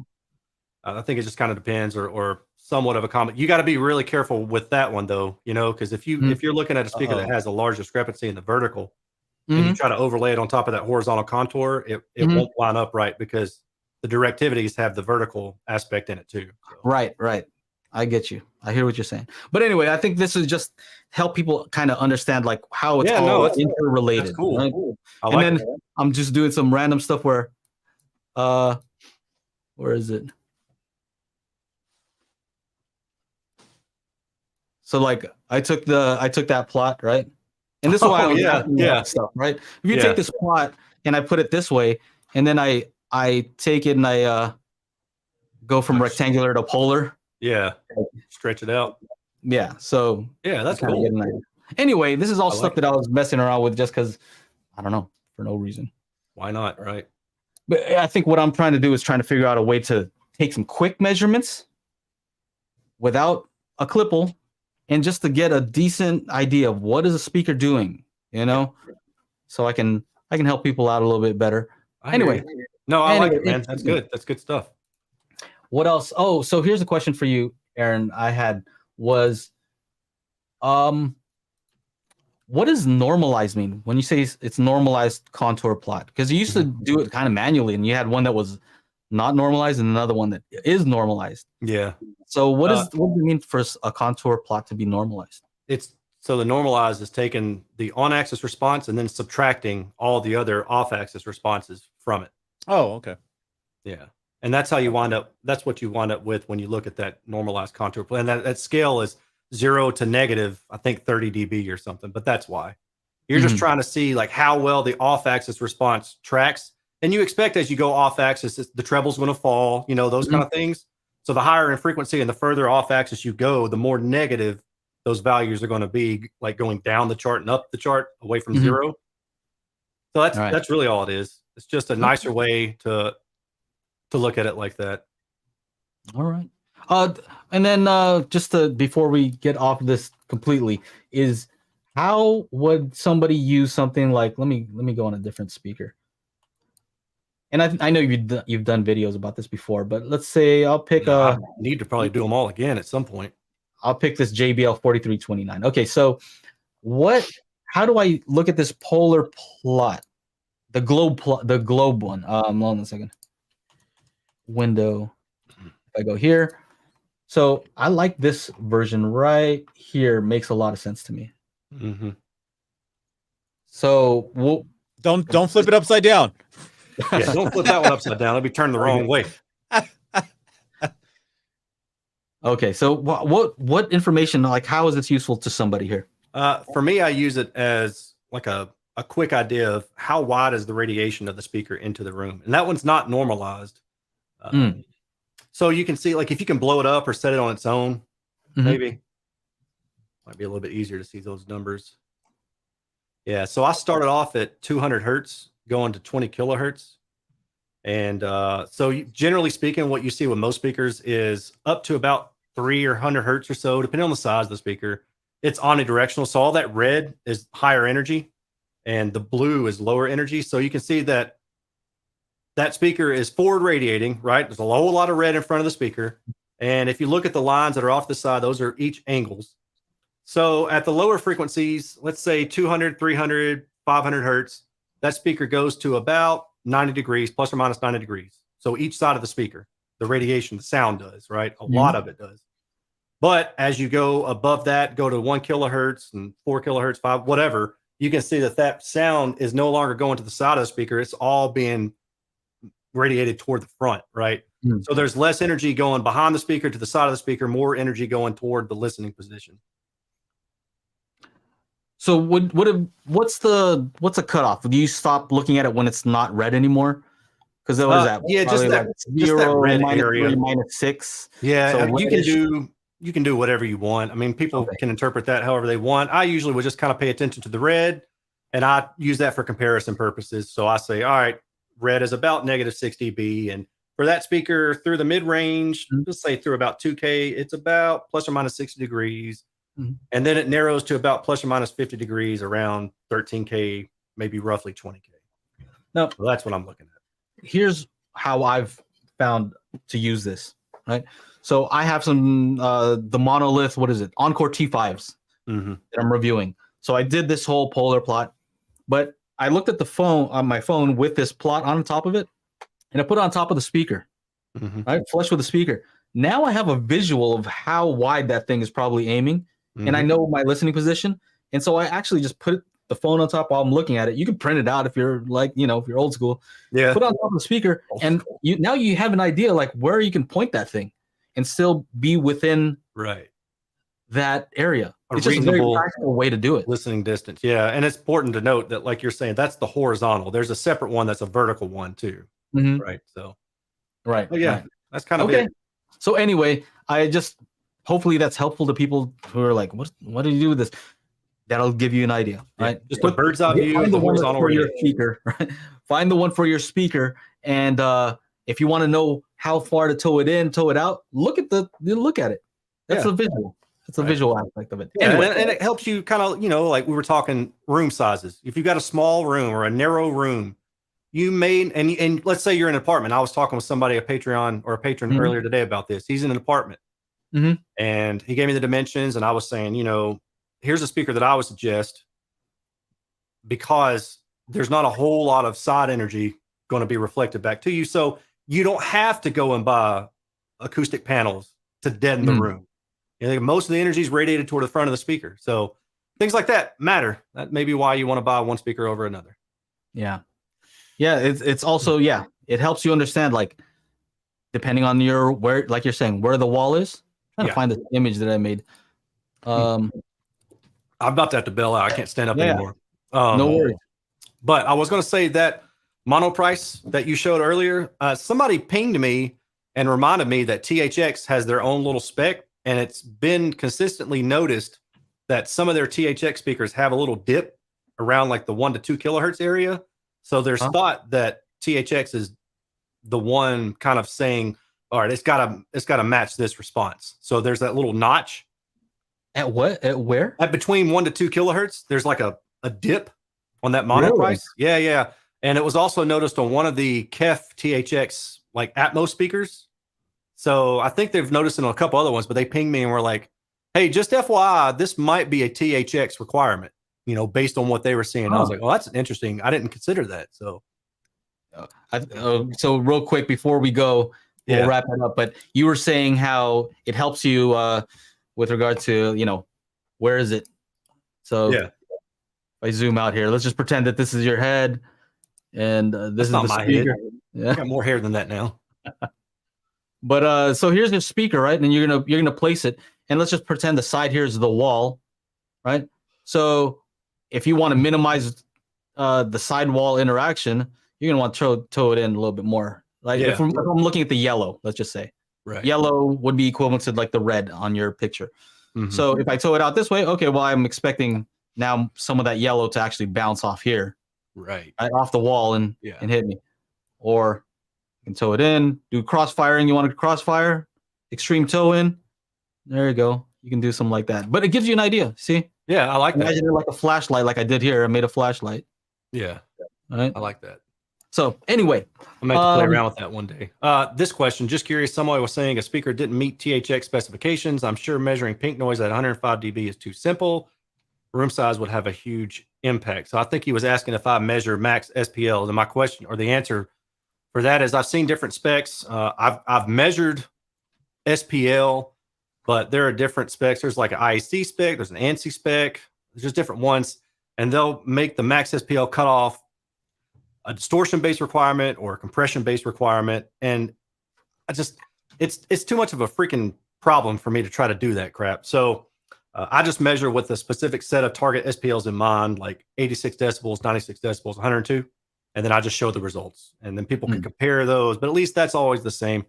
I think it just kind of depends or somewhat of a comment. You got to be really careful with that one though, you know, because if you're looking at a speaker that has a large discrepancy in the vertical and you try to overlay it on top of that horizontal contour, it won't line up right because the directivities have the vertical aspect in it too. So. Right. I get you. I hear what you're saying. But anyway, I think this is just help people kind of understand like how it's interrelated. That's cool. Right? I like and then I'm just doing some random stuff where is it? So like I took that plot, right? And this is why I was stuff, right? If you take this plot and I put it this way, and then I take it and I go from rectangular to polar. Yeah. Stretch it out. Yeah. So that's cool. Anyway, this is all stuff that I was messing around with just because I don't know, for no reason. Why not? Right. But I think what I'm trying to do is trying to figure out a way to take some quick measurements without a clipple and just to get a decent idea of what is a speaker doing, you know, so I can help people out a little bit better. Anyway. No, I like it, man. That's good. That's good stuff. What else? Oh, so here's a question for you, Aaron. I had was, what does normalized mean when you say it's normalized contour plot? Because you used to do it kind of manually, and you had one that was not normalized and another one that is normalized. Yeah. So what does it mean for a contour plot to be normalized? So the normalized is taking the on-axis response and then subtracting all the other off-axis responses from it. Oh, okay. Yeah. And that's how you that's what you wind up with when you look at that normalized contour plot. And that scale is 0 to negative, I think 30 dB or something, but that's why. You're just trying to see like how well the off-axis response tracks. And you expect as you go off-axis, the treble's going to fall, you know, those kind of things. So the higher in frequency and the further off-axis you go, the more negative those values are going to be, like going down the chart and up the chart away from 0. So that's really all it is. It's just a nicer way to look at it like that. All right. And then just before we get off this completely, is how would somebody use something like? Let me go on a different speaker. And I know you've done videos about this before, but let's say I'll pick I need to probably do them all again at some point. I'll pick this JBL 4329. Okay, so how do I look at this polar plot? The globe one. Hold on a second. Window. If I go here. So I like this version right here. Makes a lot of sense to me. Mm-hmm. So don't flip it upside down. Yeah, don't flip that one upside down. It'll be turned the wrong way. Okay, so what information, like how is this useful to somebody here? For me, I use it as like a quick idea of how wide is the radiation of the speaker into the room. And that one's not normalized. So you can see, like, if you can blow it up or set it on its own, maybe might be a little bit easier to see those numbers. Yeah. So I started off at 200 Hertz going to 20 kilohertz. And generally speaking, what you see with most speakers is up to about 300 Hertz or so, depending on the size of the speaker. It's omnidirectional. So all that red is higher energy and the blue is lower energy. So you can see that speaker is forward radiating, right? There's a whole lot of red in front of the speaker. And if you look at the lines that are off the side, those are each angles. So at the lower frequencies, let's say 200, 300, 500 Hertz, that speaker goes to about 90 degrees, plus or minus 90 degrees. So each side of the speaker, the radiation, the sound does, right? A lot of it does. But as you go above that, go to 1 kilohertz and 4 kilohertz, 5, whatever, you can see that sound is no longer going to the side of the speaker. It's all being radiated toward the front, right? So there's less energy going behind the speaker to the side of the speaker, more energy going toward the listening position. So what's a cutoff? Do you stop looking at it when it's not red anymore? Because what is that? Yeah, just that 0, red minus area. 3, minus 6. Yeah, so you can do whatever you want. I mean, people can interpret that however they want. I usually would just kind of pay attention to the red, and I use that for comparison purposes. So I say, all right, red is about -6 dB, and for that speaker through the mid range, let's say through about 2K, it's about plus or minus 60 degrees. And then it narrows to about plus or minus 50 degrees around 13K, maybe roughly 20K. Now, so that's what I'm looking at. Here's how I've found to use this, right? So I have some, the monolith, what is it? Encore T5s that I'm reviewing. So I did this whole polar plot, but I looked at the phone on my phone with this plot on top of it, and I put it on top of the speaker, right? Flush with the speaker. Now I have a visual of how wide that thing is probably aiming. And I know my listening position. And so I actually just put the phone on top while I'm looking at it. You can print it out if you're like, if you're old school. Yeah. Put it on top of the speaker. And now you have an idea like where you can point that thing and still be within that area. It's just a very practical way to do it. Listening distance. Yeah. And it's important to note that, like you're saying, that's the horizontal. There's a separate one that's a vertical one too. Right. So, that's kind of it. So anyway, hopefully that's helpful to people who are like, what do you do with this? That'll give you an idea, right? Just a bird's eye view of the horizontal for your speaker, right? Find the one for your speaker. And if you want to know how far to tow it in, tow it out, look at it. That's a visual. It's a visual aspect of it. Yeah, anyway. and it helps you kind of, like we were talking room sizes. If you've got a small room or a narrow room, you may, and let's say you're in an apartment. I was talking with somebody, a patron earlier today about this. He's in an apartment. And he gave me the dimensions, and I was saying, here's a speaker that I would suggest because there's not a whole lot of side energy going to be reflected back to you. So you don't have to go and buy acoustic panels to deaden the room. Most of the energy is radiated toward the front of the speaker. So things like that matter. That may be why you want to buy one speaker over another. Yeah. Yeah. It's also, it helps you understand, like, depending on where, like you're saying, where the wall is. I'm trying to find this image that I made. I'm about to have to bail out. I can't stand up anymore. No worries. But I was going to say that mono price that you showed earlier, somebody pinged me and reminded me that THX has their own little spec, and it's been consistently noticed that some of their THX speakers have a little dip around like the 1 to 2 kilohertz area. So there's thought that THX is the one kind of saying, all right, it's gotta match this response. So there's that little notch. At what? At where? At between 1 to 2 kilohertz, there's like a dip on that mono price. Yeah. And it was also noticed on one of the KEF THX like Atmos speakers. So I think they've noticed it on a couple other ones, but they pinged me and were like, hey, just FYI, this might be a THX requirement, based on what they were seeing. I was like, oh, that's interesting. I didn't consider that. So so real quick before we go, we'll wrap it up. But you were saying how it helps you with regard to, where is it? So if I zoom out here, let's just pretend that this is your head. And this is not the my speaker. head. Yeah. I got more hair than that now. But so here's your speaker, right? And you're gonna place it, and let's just pretend the side here is the wall, right? So if you want to minimize the side wall interaction, you're gonna want to toe it in a little bit more. Like if I'm looking at the yellow, let's just say, yellow would be equivalent to like the red on your picture. Mm-hmm. So if I toe it out this way, okay, well I'm expecting now some of that yellow to actually bounce off here. Right off the wall and hit me. Or you can toe it in, do crossfiring. You want to crossfire, extreme toe in. There you go. You can do something like that. But it gives you an idea. See? Yeah, I like that. Imagine it like a flashlight, like I did here. I made a flashlight. Yeah. All right. I like that. So anyway. I'm going to play around with that one day. This question, just curious, somebody was saying a speaker didn't meet THX specifications. I'm sure measuring pink noise at 105 dB is too simple. Room size would have a huge impact. So I think he was asking if I measure max SPL. And my question or the answer for that is I've seen different specs. I've measured SPL, but there are different specs. There's like an IEC spec, there's an ANSI spec, there's just different ones, and they'll make the max SPL cutoff a distortion-based requirement or a compression-based requirement, and it's too much of a freaking problem for me to try to do that crap. So I just measure with a specific set of target SPLs in mind, like 86 decibels, 96 decibels, 102, and then I just show the results, and then people can compare those. But at least that's always the same.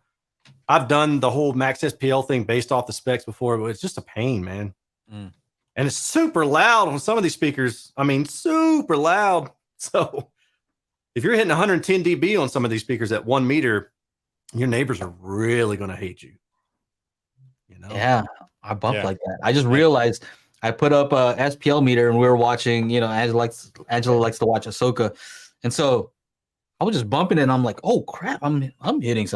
I've done the whole max SPL thing based off the specs before, but it's just a pain, man. And it's super loud on some of these speakers. I mean, super loud. So if you're hitting 110 dB on some of these speakers at 1 meter, your neighbors are really going to hate you. Yeah, I bumped like that. I just realized I put up a SPL meter and we were watching, Angela likes to watch Ahsoka. And so I was just bumping it and I'm like, oh crap, I'm hitting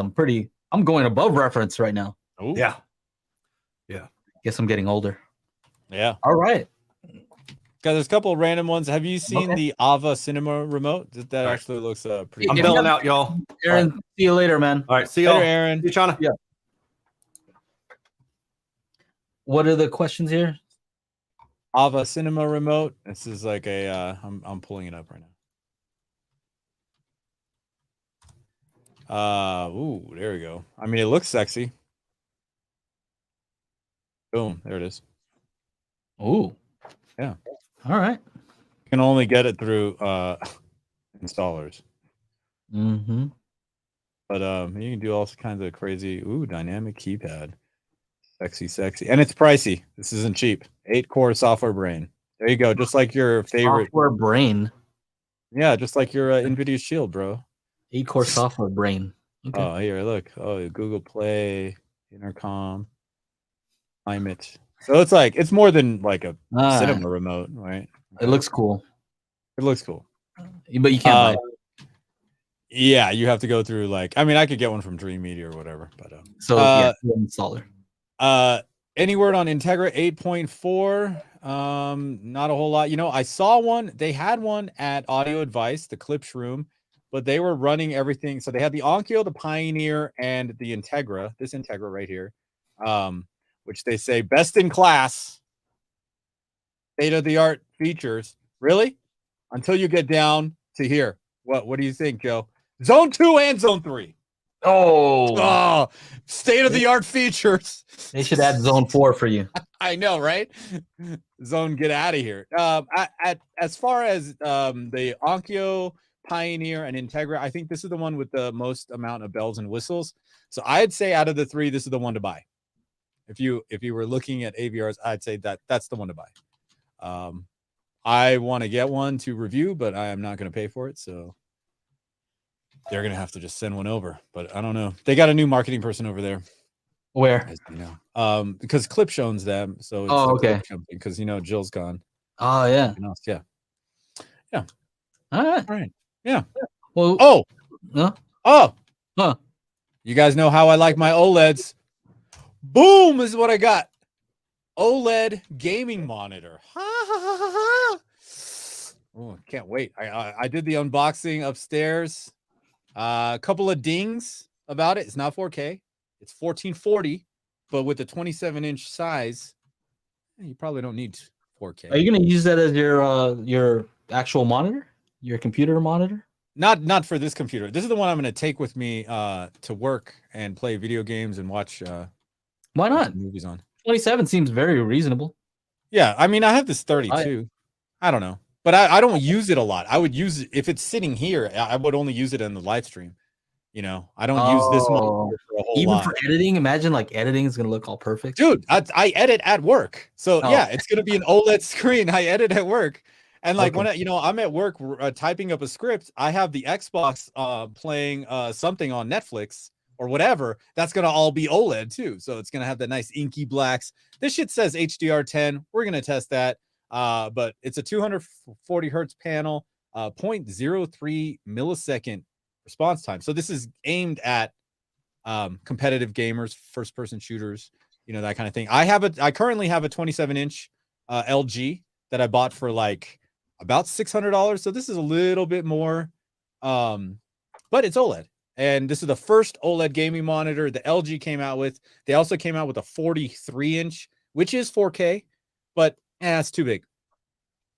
I'm going above reference right now. Ooh. Yeah. Guess I'm getting older. Yeah. All right. Guys, there's a couple of random ones. Have you seen the Ava Cinema remote? That actually looks pretty. I'm bailing out, y'all. Aaron, see you later, man. All right, see y'all. Later, Aaron. See you, Chana. Yeah. What are the questions here? Ava Cinema remote. This is like a. I'm pulling it up right now. Ooh, there we go. I mean, it looks sexy. Boom, there it is. Ooh. Yeah. All right. You can only get it through installers. Mm-hmm. But you can do all kinds of crazy. Ooh, dynamic keypad. Sexy. And it's pricey. This isn't cheap. 8-core software brain. There you go. Just like your favorite. Software brain. Yeah, just like your NVIDIA Shield, bro. 8-core software brain. Okay. Oh, here, look. Oh, Google Play, Intercom, Climate. So it's more than like a cinema remote, right? It looks cool. It looks cool. But you can't buy it. Yeah, you have to go through I could get one from Dream Media or whatever. But installer. Any word on Integra 8.4? Not a whole lot. I saw one. They had one at Audio Advice, the Clips room, but they were running everything. So they had the Onkyo, the Pioneer, and the Integra. This Integra right here, which they say best in class, state-of-the-art features. Really? Until you get down to here. What do you think, Joe? Zone 2 and Zone 3. Oh, state-of-the-art features. They should add Zone 4 for you. I know, right? Zone, get out of here. As far as the Onkyo, Pioneer, and Integra, I think this is the one with the most amount of bells and whistles. So I'd say out of the three, this is the one to buy. If you were looking at AVRs, I'd say that's the one to buy. I want to get one to review, but I am not going to pay for it. So they're gonna have to just send one over. But I don't know. They got a new marketing person over there. Where? As you know, because Clip owns them, so it's Oh, okay. Because you know Jill's gone. Oh yeah. Yeah. All right. All right. Yeah. Well. Oh. No. Oh. Huh. You guys know how I like my OLEDs. Boom! This is what I got. OLED gaming monitor. Oh, can't wait. I did the unboxing upstairs. A couple of dings about it. It's not 4K. It's 1440, but with the 27-inch size, you probably don't need 4K. Are you gonna use that as your actual monitor, your computer monitor? Not for this computer. This is the one I'm going to take with me to work and play video games and watch. Why not? Movies on. 27 seems very reasonable. Yeah, I mean, I have this 32. I don't know, but I don't use it a lot. I would use it if it's sitting here. I would only use it in the live stream. You know, I don't use this one for a whole even lot. for editing. Imagine like editing is gonna look all perfect, dude. I edit at work, so yeah, it's gonna be an OLED screen. I edit at work, and like when I'm at work typing up a script, I have the Xbox playing something on Netflix or whatever. That's gonna all be OLED too, so it's gonna have the nice inky blacks. This shit says HDR10. We're gonna test that, but it's a 240 hertz panel, 0.03 millisecond response time. So this is aimed at competitive gamers, first person shooters, you know, that kind of thing. I currently have a 27-inch LG that I bought for like about $600. So this is a little bit more, but it's OLED. And this is the first OLED gaming monitor the LG came out with. They also came out with a 43-inch, which is 4K, but it's too big.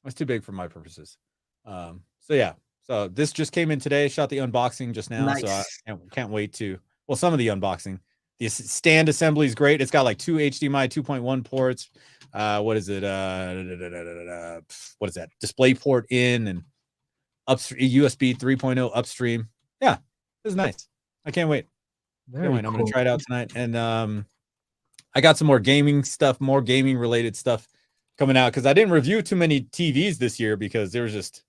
It's too big for my purposes. So yeah. So this just came in today. Shot the unboxing just now. Nice. So I can't wait to. Well, some of the unboxing. The stand assembly is great. It's got like 2 HDMI 2.1 ports. What is it? What is that? Display port in and USB 3.0 upstream. Yeah, this is nice. I can't wait. Can't wait. I'm gonna try it out tonight. And I got some more gaming stuff, more gaming related stuff coming out because I didn't review too many TVs this year because there was just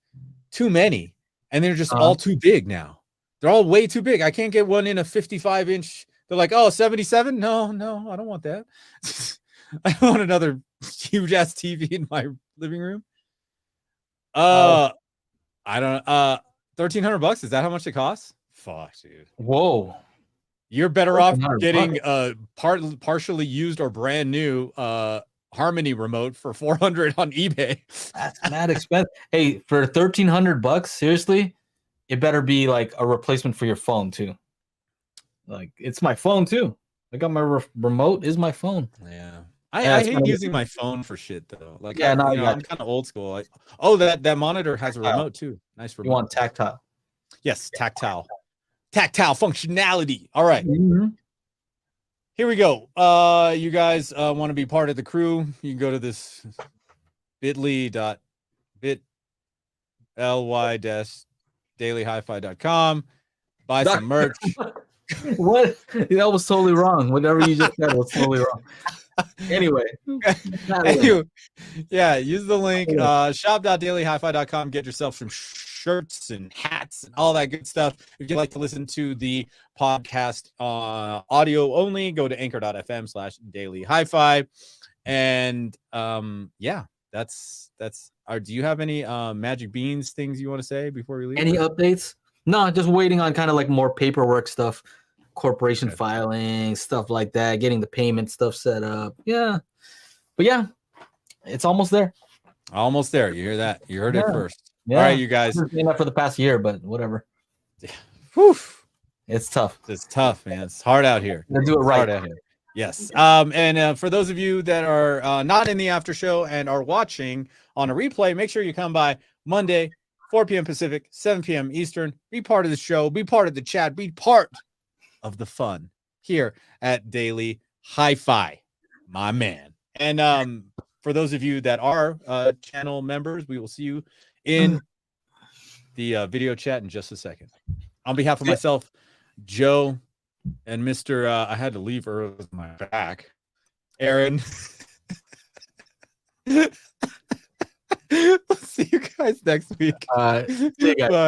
too many. And they're just all too big now. They're all way too big. I can't get one in a 55-inch. They're like, oh, 77? No, I don't want that. I don't want another huge-ass TV in my living room. I don't $1,300. Is that how much it costs? Fuck, dude. Whoa. You're better off getting a partially used or brand new Harmony remote for $400 on eBay. That's mad expensive. Hey, for $1,300, seriously, it better be like a replacement for your phone too. Like it's my phone too. I got my remote is my phone. Yeah, I hate using my phone for shit though. Like I'm kind of old school. Like, that monitor has a remote too. Nice remote. You want tactile? Yes, tactile functionality. All right. Mm-hmm. Here we go. You guys want to be part of the crew? You can go to this bit.ly-dailyhifi.com. Buy some merch. What? That was totally wrong. Whatever you just said was totally wrong. Anyway. Yeah, use the link. Shop.dailyhifi.com. Get yourself some shirts and hats and all that good stuff. If you'd like to listen to the podcast audio only, go to anchor.fm/dailyhifi. And that's do you have any magic beans things you want to say before we leave? Any updates? No, just waiting on kind of like more paperwork stuff, corporation filing, stuff like that, getting the payment stuff set up. Yeah. But yeah, it's almost there. Almost there. You hear that? You heard it first. Yeah. All right, you guys. I've been that for the past year, but whatever. Whew. It's tough. It's tough, man. It's hard out here. Do it right. Hard out here. Yes. And for those of you that are not in the after show and are watching on a replay, make sure you come by Monday, 4 p.m. Pacific, 7 p.m. Eastern. Be part of the show. Be part of the chat. Be part of the fun here at Daily HiFi, my man. And for those of you that are channel members, we will see you in the video chat in just a second. On behalf of myself, Joe, and Mr. I had to leave early with my back, Aaron. We'll see you guys next week. See you guys. Bye.